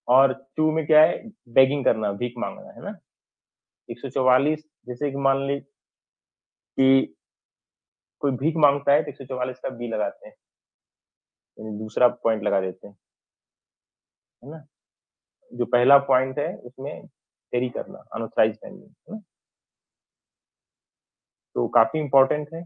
और 2 में क्या है, बेगिंग करना, भीख मांगना, है ना। 144 जैसे कि मान ली कि कोई भीख मांगता है तो 144 का बी लगाते हैं, यानी दूसरा पॉइंट लगा देते हैं, है ना। जो पहला पॉइंट है उसमें देरी करना, अनऑथराइज बेंडिंग, है ना। तो काफी इंपॉर्टेंट है।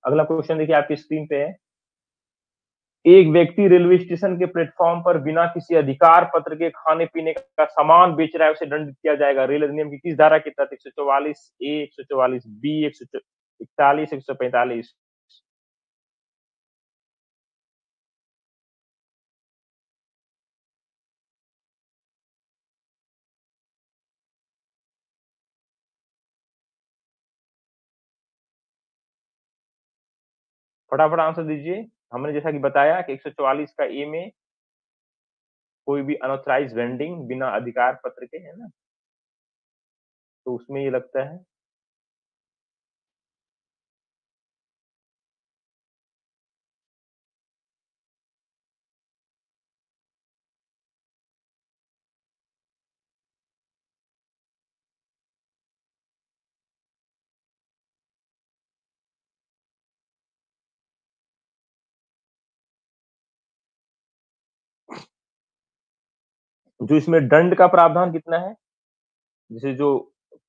अगला क्वेश्चन देखिए आपकी स्क्रीन पे है। एक व्यक्ति रेलवे स्टेशन के प्लेटफॉर्म पर बिना किसी अधिकार पत्र के खाने पीने का सामान बेच रहा है, उसे दंडित किया जाएगा रेल अधिनियम की किस धारा के तहत? 144 ए, 144 बी, 141, 145। फटाफट आंसर दीजिए। हमने जैसा कि बताया कि 144 का ए में कोई भी अनऑथराइज वेंडिंग बिना अधिकार पत्र के, है ना, तो उसमें ये लगता है। जो इसमें दंड का प्रावधान कितना है, जैसे जो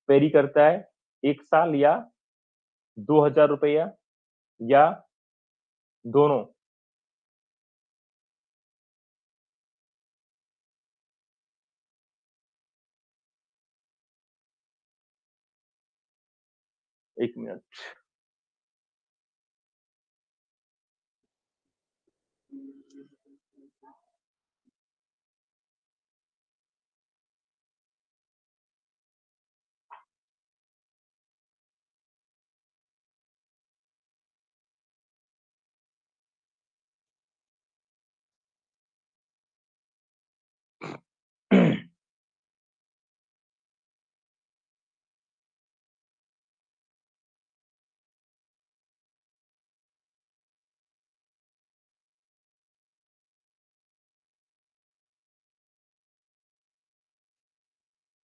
पेरी करता है, 1 साल या 2,000 रुपया या दोनों? एक मिनट।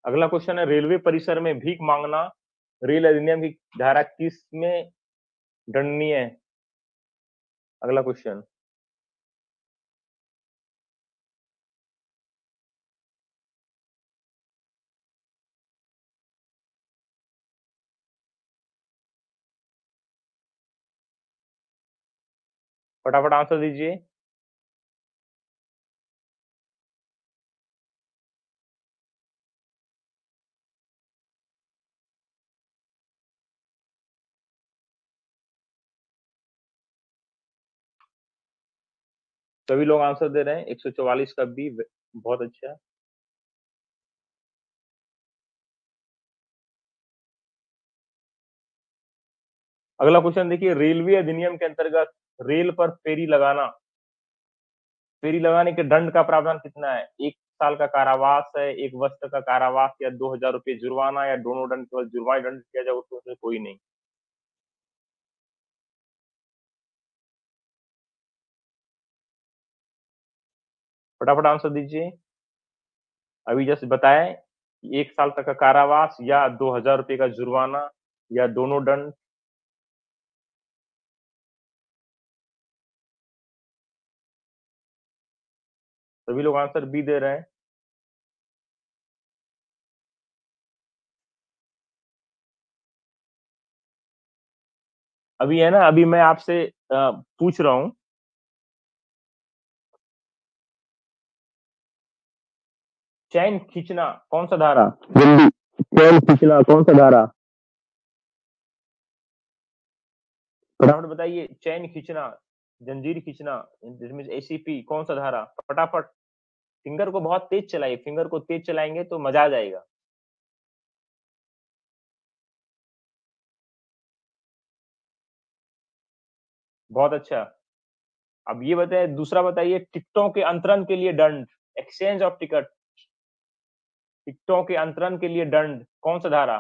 अगला क्वेश्चन है, रेलवे परिसर में भीख मांगना रेल अधिनियम की धारा किस में दंडनीय है? अगला क्वेश्चन। फटाफट आंसर दीजिए। सभी लोग आंसर दे रहे हैं, 144 का बी। बहुत अच्छा। अगला क्वेश्चन देखिए, रेलवे अधिनियम के अंतर्गत रेल पर फेरी लगाने के दंड का प्रावधान कितना है? 1 साल का कारावास है, 1 वर्ष तक का कारावास, या 2,000 रुपये जुर्माना, या दोनों दंड? केवल जुर्माना दंड किया जाए उसमें कोई नहीं। फटाफट आंसर दीजिए। अभी जस्ट बताएं, 1 साल तक का कारावास या 2,000 रुपये का जुर्माना या दोनों दंड? सभी लोग आंसर बी दे रहे हैं। अभी है ना, अभी मैं आपसे पूछ रहा हूँ, चैन खींचना कौन सा धारा? जल्दी, चैन खींचना कौन सा धारा? फटाफट बताइए। चैन खींचना, जंजीर खींचना, जिसमें एसीपी कौन सा धारा? फटाफट। फिंगर को बहुत तेज चलाइए, फिंगर को तेज चलाएंगे तो मजा आ जाएगा। बहुत अच्छा। अब ये बताइए, दूसरा बताइए, टिकटों के अंतरण के लिए दंड, एक्सचेंज ऑफ टिकट, टिकटों के अंतरण के लिए दंड, कौन सा धारा?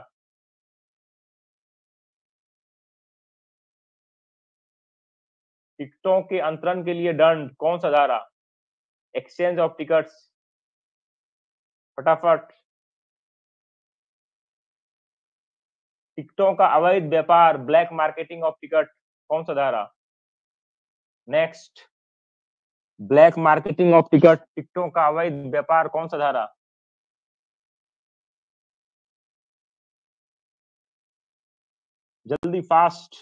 टिकटों के अंतरण के लिए दंड, कौन सा धारा? एक्सचेंज ऑफ टिकट्स, फटाफट। टिकटों का अवैध व्यापार, ब्लैक मार्केटिंग ऑफ टिकट, कौन सा धारा? Next, black marketing of ticket, टिकटों का अवैध व्यापार, कौन सा धारा? जल्दी, फास्ट।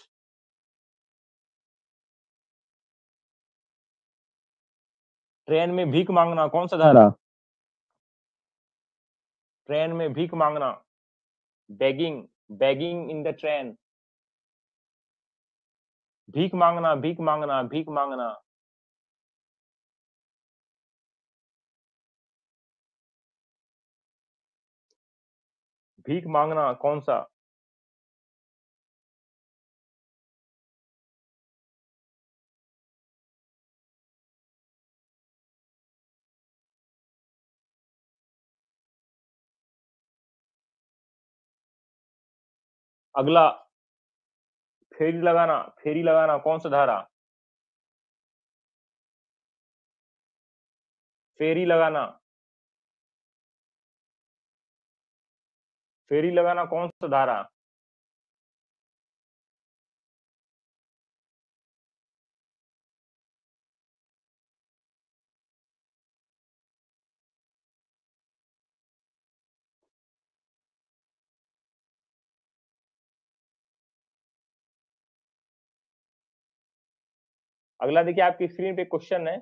ट्रेन में भीख मांगना, कौन सा धारा? ट्रेन में भीख मांगना, begging, begging in the train, भीख मांगना, भीख मांगना, भीख मांगना। भीख मांगना कौन सा? अगला, फेरी लगाना, फेरी लगाना, कौन सा धारा? फेरी लगाना, फेरी लगाना, कौन सा धारा? अगला देखिए, आपकी स्क्रीन पे क्वेश्चन है,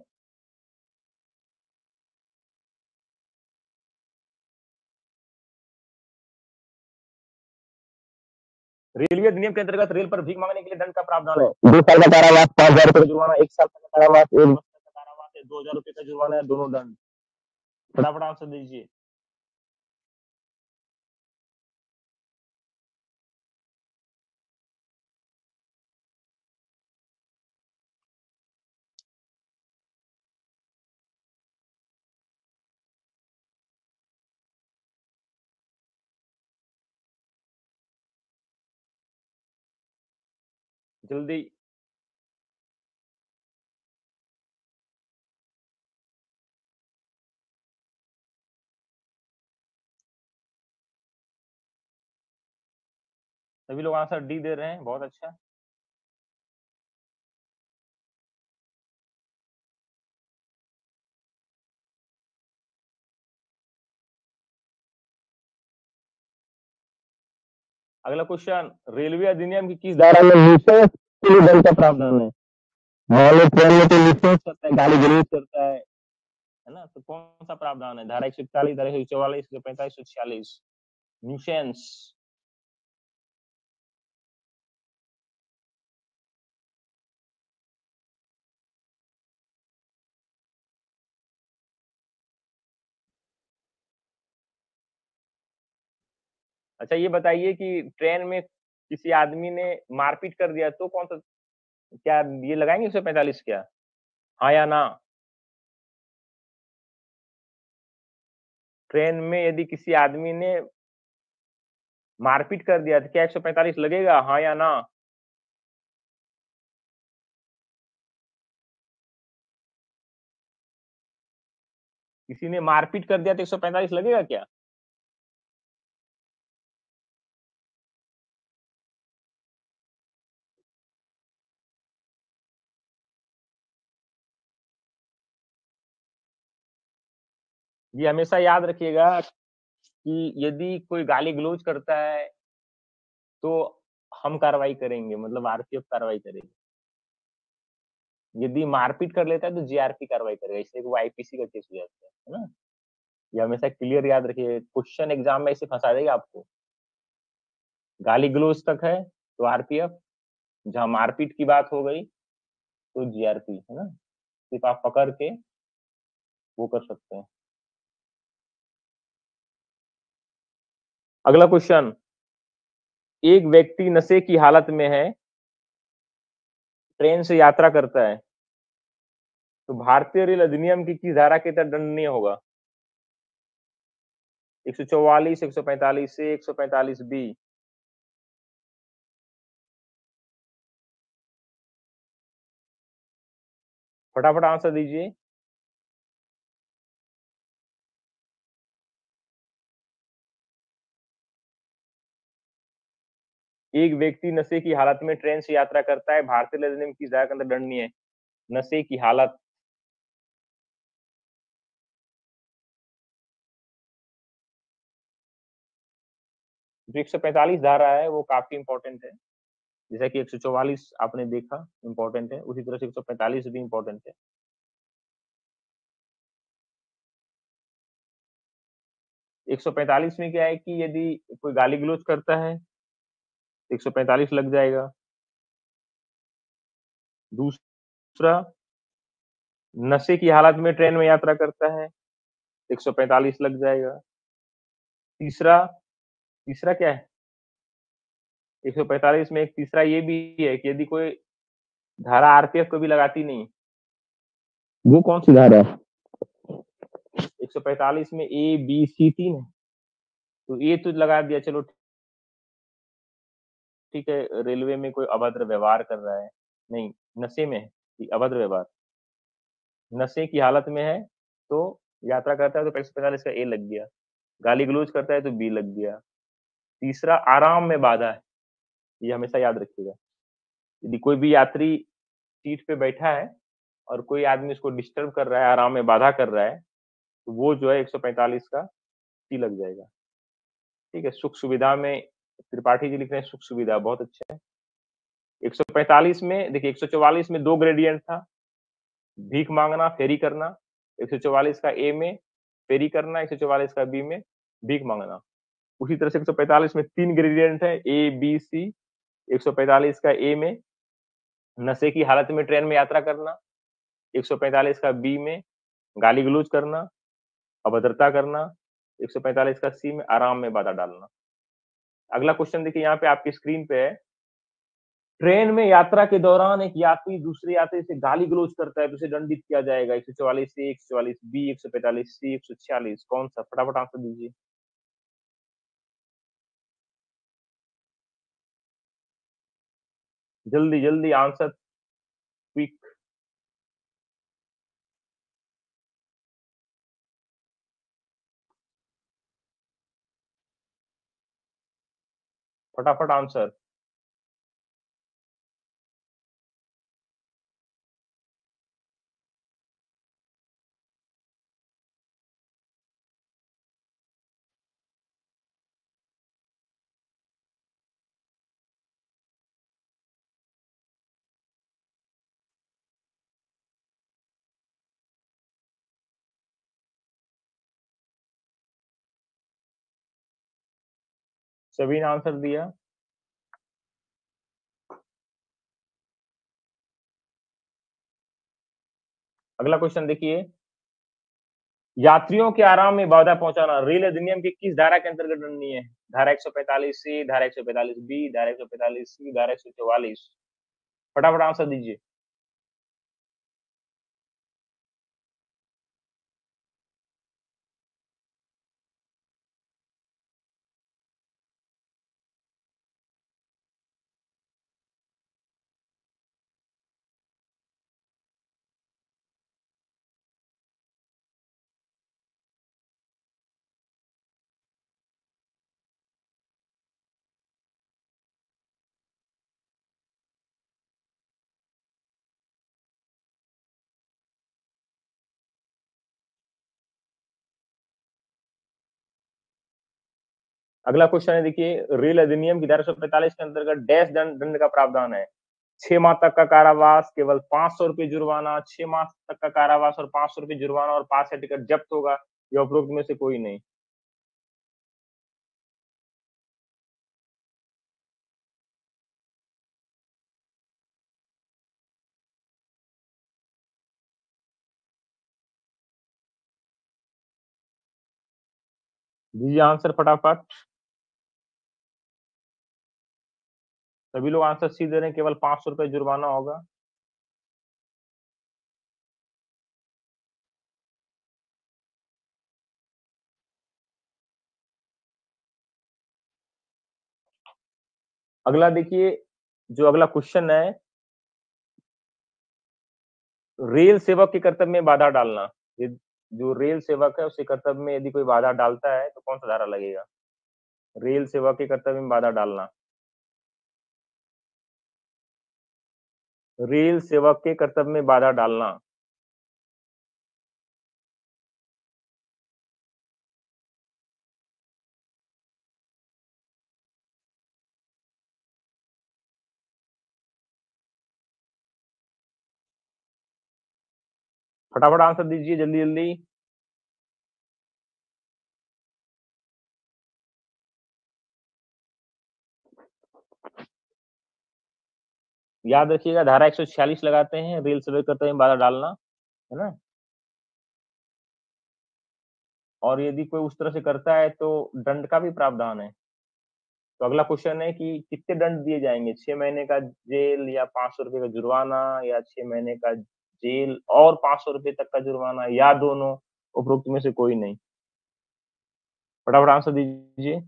रेलवे अधिनियम के अंतर्गत रेल पर भीख मांगने के लिए दंड का प्रावधान है। 2 साल का कारावास, 5,000 रुपए का जुर्माना, 1 साल का कारावास, 1 वर्ष का कारावास है, 2,000 रुपए का जुर्माना है, दोनों दंड। फटाफट आंसर दीजिए। जल्दी। सभी लोग आंसर डी दे रहे हैं, बहुत अच्छा। अगला क्वेश्चन, रेलवे अधिनियम की किस धारा में न्यूसेंस के लिए दंड का प्रावधान है? मान लो ट्रेन में कोई न्यूसेंस करता है, गाली गलौज करता है ना, तो कौन सा प्रावधान है? धारा 141, धारा 144, 145, 146। न्यूसेंस। अच्छा, ये बताइए कि ट्रेन में किसी आदमी ने मारपीट कर दिया तो कौन सा, क्या ये लगाएंगे 145 क्या? हाँ या ना? ट्रेन में यदि किसी आदमी ने मारपीट कर दिया तो क्या 145 लगेगा, हाँ या ना? किसी ने मारपीट कर दिया तो 145 लगेगा क्या? ये हमेशा याद रखिएगा कि यदि कोई गाली गलौज करता है तो हम कार्रवाई करेंगे, मतलब आरपीएफ कार्रवाई करेगी। यदि मारपीट कर लेता है तो जीआरपी कार्रवाई करेगा, इसलिए वो आईपीसी का केस हो जाता है ना। ये हमेशा क्लियर याद रखिए, क्वेश्चन एग्जाम में इसे फंसा देगा आपको। गाली गलौज तक है तो आरपीएफ, जहां मारपीट की बात हो गई तो जीआरपी, है ना। सिर्फ आप पकड़ के वो कर सकते हैं। अगला क्वेश्चन, एक व्यक्ति नशे की हालत में है, ट्रेन से यात्रा करता है, तो भारतीय रेल अधिनियम की किस धारा के तहत दंडनीय होगा? 144, 145 ए, 145 बी। फटाफट आंसर दीजिए। एक व्यक्ति नशे की हालत में ट्रेन से यात्रा करता है, भारतीय रेल अधिनियम की धारा के अंदर दंडनीय है। नशे की हालत, जो 145 धारा है वो काफी इंपॉर्टेंट है। जैसा कि 144 आपने देखा इंपॉर्टेंट है, उसी तरह से 145 भी इंपॉर्टेंट है। 145 में क्या है कि यदि कोई गाली गलौज करता है, 145 लग जाएगा। दूसरा, नशे की हालत में ट्रेन में यात्रा करता है, 145 लग जाएगा। तीसरा, तीसरा क्या है? 145 में एक तीसरा ये भी है कि यदि कोई धारा आरपीएफ को भी लगाती नहीं। वो कौन सी धारा है? 145 में ए बी सी 3 है, तो ये तो लगा दिया, चलो ठीक है। रेलवे में कोई अभद्र व्यवहार कर रहा है, नहीं, नशे में है कि अभद्र व्यवहार, नशे की हालत में है तो यात्रा करता है तो 145 का ए लग गया। गाली गलौज करता है तो बी लग गया। तीसरा, आराम में बाधा है, ये हमेशा याद रखिएगा। यदि कोई भी यात्री सीट पे बैठा है और कोई आदमी उसको डिस्टर्ब कर रहा है, आराम में बाधा कर रहा है, तो वो जो है 145 का सी लग जाएगा। ठीक है। सुख सुविधा में त्रिपाठी जी लिख रहे हैं सुख सुविधा, बहुत अच्छा है। 145 में देखिए, 144 में दो ग्रेडियंट था, भीख मांगना, फेरी करना। 144 का ए में फेरी करना, 144 का बी में भीख मांगना। उसी तरह से 145 में तीन ग्रेडियंट है, ए बी सी। 145 का ए में नशे की हालत में ट्रेन में यात्रा करना, 145 का बी में गाली गलौज करना, अभद्रता करना, 145 का सी में आराम में बाधा डालना। अगला क्वेश्चन देखिए, यहाँ पे आपकी स्क्रीन पे है। ट्रेन में यात्रा के दौरान एक यात्री दूसरे यात्री से गाली गलौज करता है तो उसे दंडित किया जाएगा। 144 ए, 144 बी, 145 सी, 146, कौन सा? फटाफट आंसर दीजिए। जल्दी जल्दी आंसर, क्विक। फटाफट आंसर। सभी ने आंसर दिया। अगला क्वेश्चन देखिए, यात्रियों के आराम में बाधा पहुंचाना रेल अधिनियम की किस धारा के अंतर्गत दंडनीय है? धारा 145 सी, धारा 145 बी, धारा 145 सी, धारा 144। फटाफट आंसर दीजिए। अगला क्वेश्चन है देखिए, रेल अधिनियम की धारा 145 के अंतर्गत डैश दंड दंड का प्रावधान है। 6 माह तक का कारावास, केवल 500 रुपये जुर्माना, 6 माह तक का कारावास और 500 रुपये जुर्माना और पास या टिकट जब्त होगा, या उपरोक्त में से कोई नहीं। दीजिए आंसर फटाफट। सभी लोग आंसर सी दे रहे हैं, केवल ₹500 जुर्माना होगा। अगला देखिए, जो अगला क्वेश्चन है, रेल सेवक के कर्तव्य में बाधा डालना। ये जो रेल सेवक है, उसके कर्तव्य में यदि कोई बाधा डालता है, तो कौन-सा धारा लगेगा? रेल सेवक के कर्तव्य में बाधा डालना। रेल सेवक के कर्तव्य में बाधा डालना। फटाफट आंसर दीजिए जल्दी-जल्दी। याद रखिएगा, धारा 146 लगाते हैं, रेल सेवक के कर्तव्य में बाधा डालना, है ना? और यदि कोई उस तरह से करता है, तो दंड का भी प्रावधान है। तो अगला क्वेश्चन है कि कितने दंड दिए जाएँगे? 6 महीने का जेल या ₹500 का जुर्माना या 6 महीने का जेल और ₹500 तक का जुर्माना या दोनों, उपरोक्त में से कोई नहीं? फटाफट आंसर दीजिए।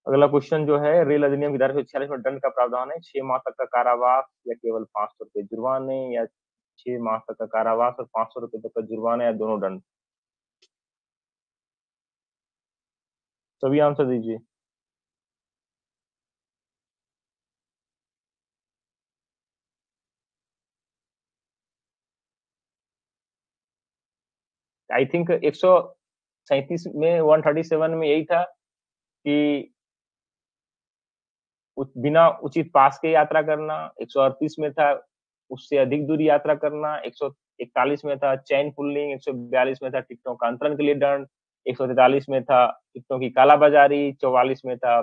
अगला क्वेश्चन जो है, रेल अधिनियम की धारा 146 में दंड का प्रावधान है, 6 माह तक का कारावास या केवल ₹500 जुर्माने या 6 माह तक का कारावास और ₹500 तक का जुर्माना या दोनों दंड? सभी आंसर दीजिए। आई थिंक 137 में 137 में यही था कि बिना उचित पास के यात्रा करना, 138 में था उससे अधिक दूरी यात्रा करना, 141 में था चेन पुलिंग, 142 में था टिकटों का अंतरण के लिए दंड, 143 में था टिकटों की कालाबाज़ारी, 44 में था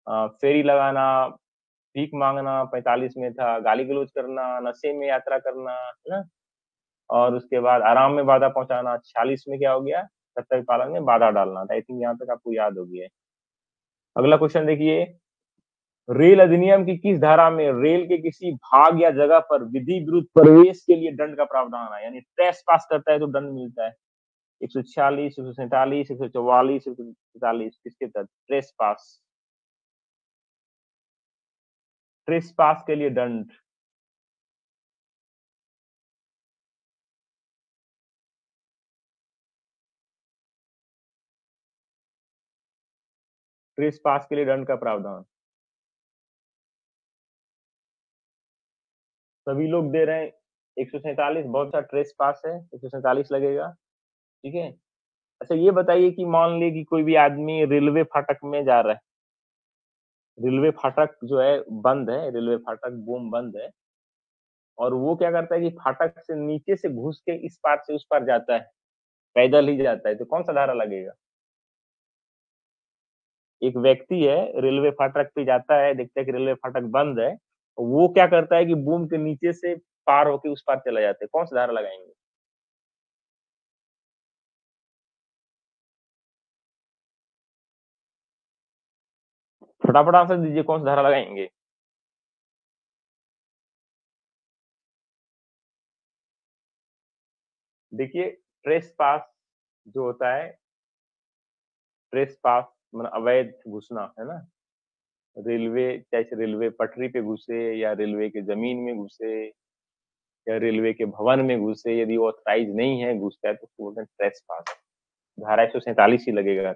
फेरी लगाना, भीख माँगना, 45 में था गाली-गलौज करना, नशे में यात्रा करना, है ना? और उसके बाद आराम में बाधा पहुँचाना, 46 में क्या हो गया? कर्तव्य पालन में बाधा डालना। आई थिंक यहाँ तक आपको याद हो गया है। अगला क्वेश्चन देखिए, रेल अधिनियम की किस धारा में रेल के किसी भाग या जगह पर विधि विरुद्ध प्रवेश के लिए दंड का प्रावधान है? यानी ट्रेसपास करता है तो दंड मिलता है। 146, 147, 144, 143 किसके तहत? ट्रेसपास। ट्रेसपास के लिए दंड। ट्रेसपास के लिए दंड का प्रावधान। सभी लोग दे रहे हैं 147 बहुत सा ट्रेसपास है, 147 लगेगा, ठीक है? अच्छा ये बताइए कि मान लें कि कोई भी आदमी रेलवे फाटक में जा रहा है, रेलवे फाटक जो है बंद है, रेलवे फाटक बूम बंद है और वो क्या करता है कि फाटक से नीचे से घुस के इस पार से उस पार जाता है, पैदल ही जाता है, तो कौन-सा धारा लगेगा? एक व्यक्ति है, रेलवे फाटक पे जाता है, देखता है कि रेलवे फाटक बंद है, तो वो क्या करता है कि बूम के नीचे से पार होके उस पार चला जाता है, कौन-सा धारा लगाएँगे? फटाफट आंसर दीजिए कौन-सा धारा लगाएँगे? देखिए, ट्रेसपास जो होता है, ट्रेसपास मतलब अवैध घुसना, है ना? रेलवे चाहे रेलवे पटरी पे घुसे या रेलवे के ज़मीन में घुसे या रेलवे के भवन में घुसे, यदि वो ऑथराइज़ नहीं है, घुसता है तो उसको बोलते हैं ट्रेसपास। धारा 147 ही लगेगा,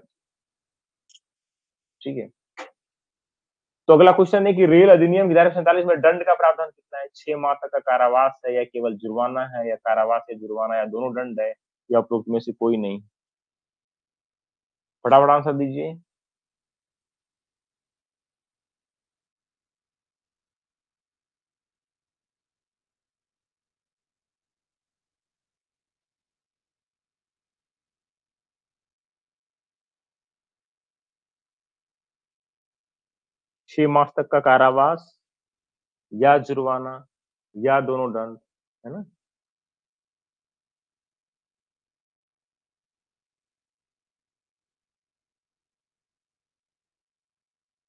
ठीक है? तो अगला क्वेश्चन है कि रेल अधिनियम की धारा 47 में दंड का प्रावधान कितना है? 6 माह तक का कारावास है या केवल जुर्माना है या कारावास या जुर्माना या दोनों दंड है या उपरोक्त में से कोई नहीं? फटाफट आंसर दीजिए। 6 माह तक का कारावास या जुर्माना या दोनों दंड, है ना?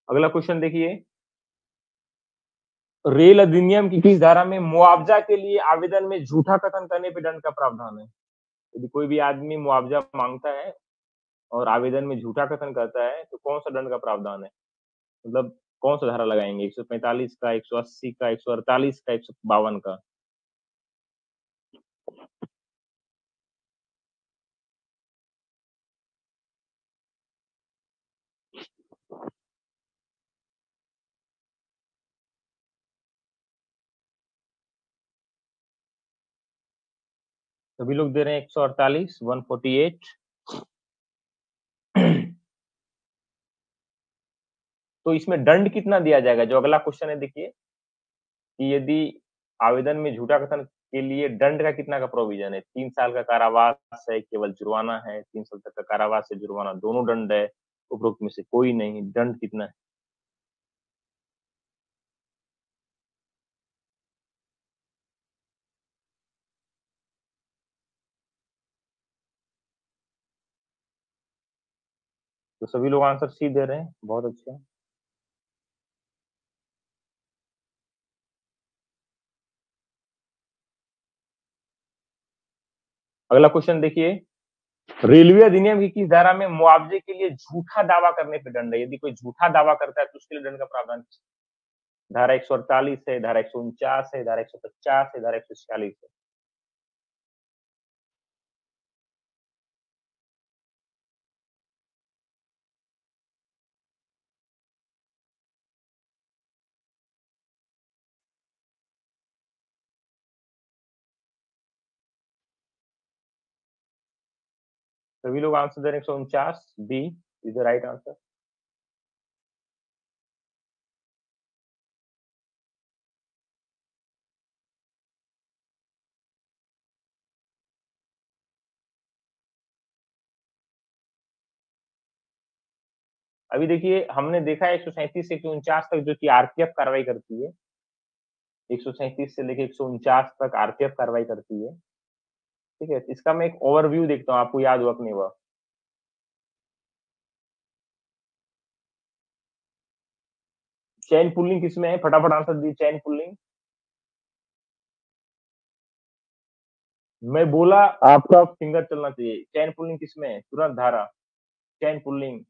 अगला क्वेश्चन देखिए, रेल अधिनियम की किस धारा में मुआवजा के लिए आवेदन में झूठा कथन करने पर दंड का प्रावधान है? यदि कोई भी आदमी मुआवजा मांगता है और आवेदन में झूठा कथन करता है तो कौन सा दंड का प्रावधान है? मतलब कौन सा धारा लगाएंगे, 145 का, 180 का, 148 का, 152 का? सभी लोग दे रहे हैं 148, 148। तो इसमें दंड कितना दिया जाएगा? जो अगला क्वेश्चन है देखिए, कि यदि आवेदन में झूठा कथन के लिए दंड का कितना का प्रोविजन है? 3 साल का कारावास है, केवल जुर्माना है, 3 साल तक का कारावास है, जुर्माना, दोनों दंड है, उपरोक्त में से कोई नहीं, दंड कितना है? तो सभी लोग आंसर सी दे रहे हैं, बहुत अच्छा। अगला क्वेश्चन देखिए, रेलवे अधिनियम की किस धारा में मुआवजे के लिए झूठा दावा करने पर दंड है? यदि कोई झूठा दावा करता है तो उसके लिए दंड का प्रावधान धारा 148 है, धारा 149 है, धारा 150 है, धारा 146 है। सभी लोग आंसर दे रहे हैं 149, B is the right answer. अभी देखिए, हमने देखा है 137 से 149 तक जो कि आरपीएफ कार्रवाई करती है, 137 से लेके 149 तक आरपीएफ कार्रवाई करती है। ठीक है, इसका मैं एक ओवरव्यू देखता हूँ, आपको याद हुआ कि नहीं हुआ। चैन पुलिंग किसमें है? फटाफट आंसर दी, चैन पुलिंग। मैं बोला आपका फिंगर चलना चाहिए। चैन पुलिंग किसमें है? तुरंत धारा, चैन पुलिंग,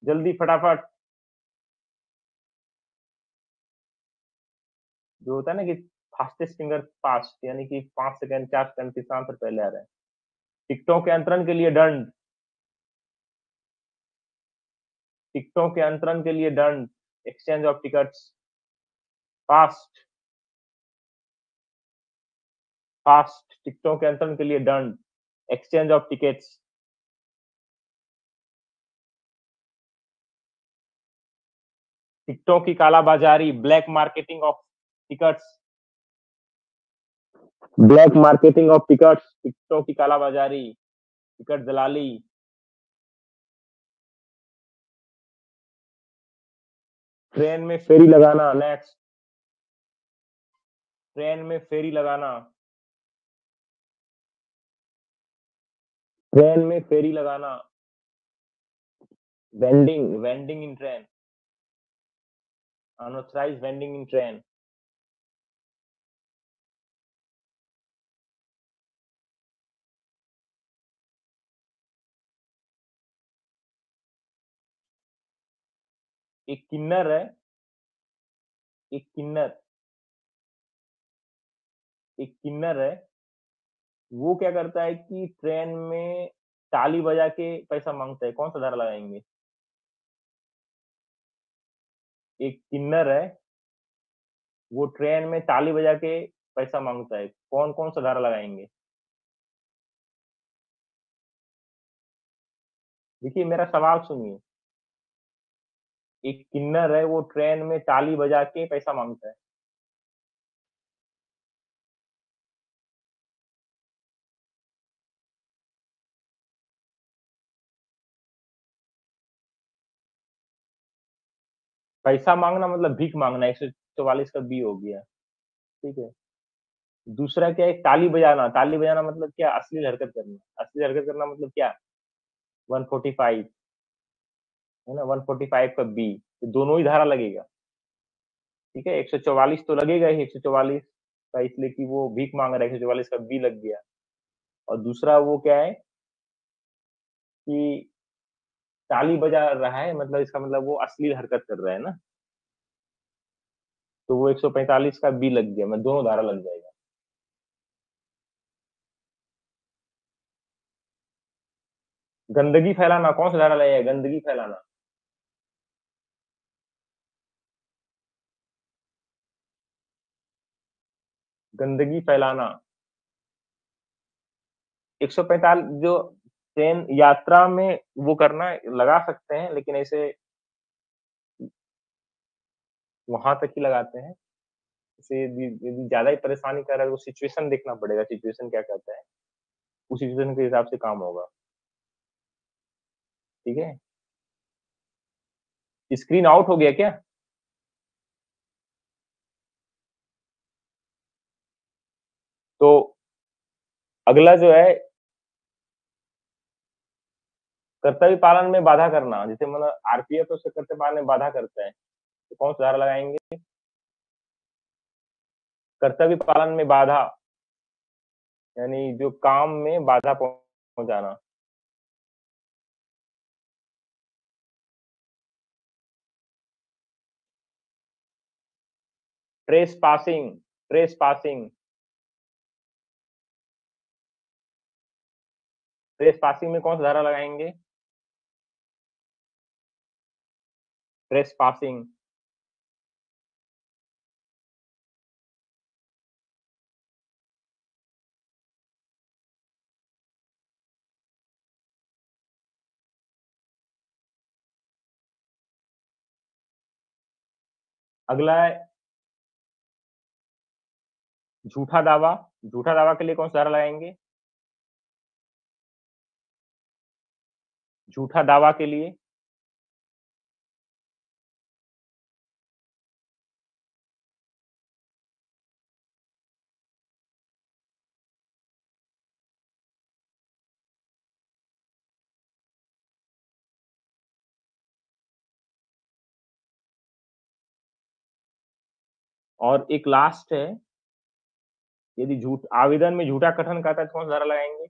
जल्दी फटाफट। जो होता है ना कि फास्टेस्ट फिंगर फास्ट, यानी कि 5 सेकंड, 4 सेकंड, तीसरा आंसर पहले आ रहा है। टिकटों के अंतरण के लिए दंड, टिकटों के अंतरण के लिए दंड, exchange of tickets, fast, fast, टिकटों के अंतरण के लिए दंड, एक्सचेंज ऑफ टिकट्स, टिकटों की कालाबाजारी, black marketing of tickets, black marketing of tickets, टिकटों की कालाबाजारी, टिकट दलाली, ट्रेन में फेरी लगाना, नेक्स्ट, ट्रेन में फेरी लगाना, ट्रेन में फेरी लगाना, वेंडिंग, वेंडिंग इन ट्रेन, अनऑथराइज्ड वेंडिंग इन ट्रेन। एक किन्नर है, एक किन्नर, एक किन्नर है, वो क्या करता है कि ट्रेन में ताली बजा के पैसा मांगता है, कौन सा धारा लगाएंगे? एक किन्नर है, वो ट्रेन में ताली बजा के पैसा मांगता है, कौन कौन सा धारा लगाएंगे? देखिए मेरा सवाल सुनिए, एक किन्नर है, वो ट्रेन में ताली बजा के पैसा मांगता है। पैसा मांगना मतलब भीख मांगना, 144 का बी हो गया। ठीक है, दूसरा क्या है? ताली बजाना, ताली बजाना मतलब क्या? अश्लील हरकत करना, अश्लील हरकत करना मतलब क्या? 145। है ना, 145 का बी, तो दोनों ही धारा लगेगा। ठीक है, 144 तो लगेगा ही, 144 का, इसलिए कि वो भीख मांग रहा है, 144 का बी लग गया। और दूसरा वो क्या है कि ताली बजा रहा है, मतलब इसका मतलब वो अश्लील हरकत कर रहा है ना, तो वो 145 का बी लग गया, मतलब दोनों धारा लग जाएगा। गंदगी फैलाना कौन सा धारा लगेगा, गंदगी फैलाना? गंदगी फैलाना 145, जो ट्रेन यात्रा में वो करना लगा सकते हैं, लेकिन ऐसे वहां तक ही लगाते हैं। जैसे यदि यदि ज्यादा ही परेशानी कर रहा है तो सिचुएशन देखना पड़ेगा, सिचुएशन क्या कहता है, उस सिचुएशन के हिसाब से काम होगा। ठीक है, स्क्रीन आउट हो गया क्या? तो अगला जो है, कर्तव्य पालन में बाधा करना, जैसे मतलब आरपीएफ तो कर्तव्य पालन में बाधा करता है, तो कौन सा धारा लगाएंगे? कर्तव्य पालन में बाधा, यानी जो काम में बाधा पहुंचाना। Trace passing, trace passing, trace passing में कौन सा धारा लगाएंगे? Trace passing. अगला है झूठा दावा, झूठा दावा के लिए कौन सा धारा लगाएंगे? झूठा दावा के लिए, और एक लास्ट है, यदि झूठ आवेदन में झूठा कथन कहता है तो कौन सा धारा लगाएंगे?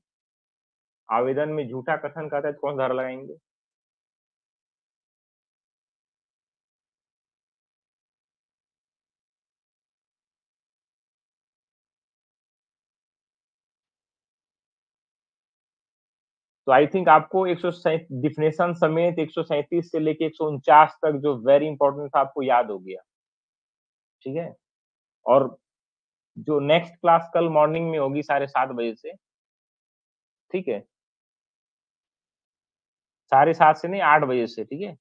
आवेदन में झूठा कथन कहता है तो कौन सा धारा लगाएंगे? तो आई थिंक आपको 137 डिफिनेशन समेत 137 से लेके 149 तक जो वेरी इंपॉर्टेंट था आपको याद हो गया। ठीक है, और जो नेक्स्ट क्लास कल मॉर्निंग में होगी 7:30 बजे से, ठीक है, 7:30 से नहीं, 8 बजे से, ठीक है।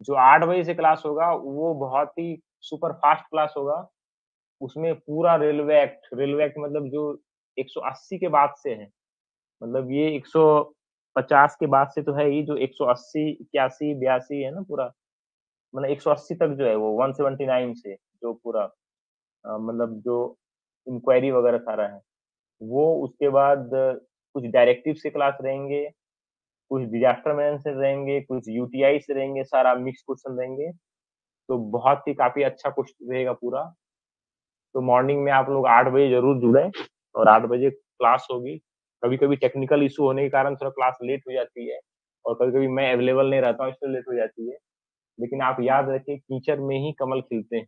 जो 8 बजे से क्लास होगा वो बहुत ही सुपर फास्ट क्लास होगा। उसमें पूरा रेलवे एक्ट मतलब जो 180 के बाद से है, मतलब ये 150 के बाद से तो है ही, जो 180, 81, 82 है ना पूरा, मतलब 180 तक जो है वो 179 से जो पूरा मतलब जो इंक्वायरी वगैरह सारा है वो, उसके बाद कुछ डायरेक्टिव से क्लास रहेंगे, कुछ डिजास्टर मैनेजमेंट से रहेंगे, कुछ यूटीआई से रहेंगे, सारा मिक्स क्वेश्चन रहेंगे। तो बहुत ही काफी अच्छा क्वेश्चन रहेगा पूरा। तो मॉर्निंग में आप लोग 8 बजे जरूर जुड़े, और 8 बजे क्लास होगी। कभी कभी टेक्निकल इशू होने के कारण थोड़ा क्लास लेट हो जाती है, और कभी कभी मैं अवेलेबल नहीं रहता हूँ इसलिए लेट हो जाती है। लेकिन आप याद रखें, कीचड़ में ही कमल खिलते हैं।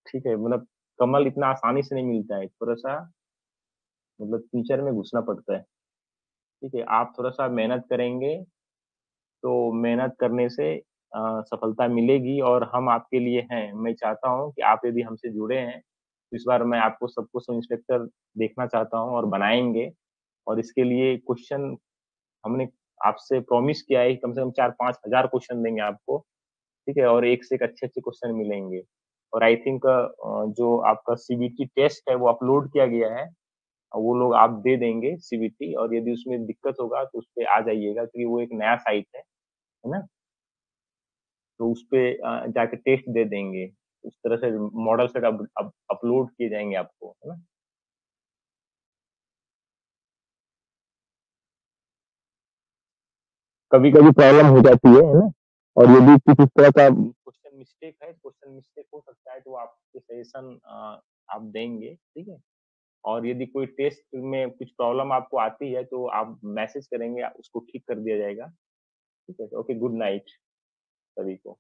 ठीक है, मतलब कमल इतना आसानी से नहीं मिलता है, थोड़ा सा मतलब कीचड़ में घुसना पड़ता है। ठीक है, आप थोड़ा सा मेहनत करेंगे तो मेहनत करने से सफलता मिलेगी, और हम आपके लिए हैं। मैं चाहता हूँ कि आप यदि हमसे जुड़े हैं तो इस बार मैं आपको सबको सब इंस्पेक्टर देखना चाहता हूँ, और बनाएंगे। और इसके लिए क्वेश्चन हमने आपसे प्रॉमिस किया है कि कम से कम 4-5 हजार क्वेश्चन देंगे आपको। ठीक है, और एक से एक अच्छे अच्छे क्वेश्चन मिलेंगे। और आई थिंक जो आपका सीबीटी टेस्ट है वो अपलोड किया गया है, वो लोग आप दे देंगे सीबीटी, और यदि उसमें दिक्कत होगा तो उस पे आ जाइएगा, क्योंकि वो एक नया साइट है ना, तो उस पे जाके टेस्ट दे देंगे। उस तरह से मॉडल सेट अब अपलोड किए जाएंगे आपको, है ना। कभी कभी प्रॉब्लम हो जाती है ना। और यदि कुछ इस तरह का क्वेश्चन मिस्टेक है, क्वेश्चन मिस्टेक हो सकता है तो आपके सजेशन आप देंगे, ठीक है? और यदि कोई टेस्ट में कुछ प्रॉब्लम आपको आती है तो आप मैसेज करेंगे, उसको ठीक कर दिया जाएगा, ठीक है? ओके, गुड नाइट सभी को।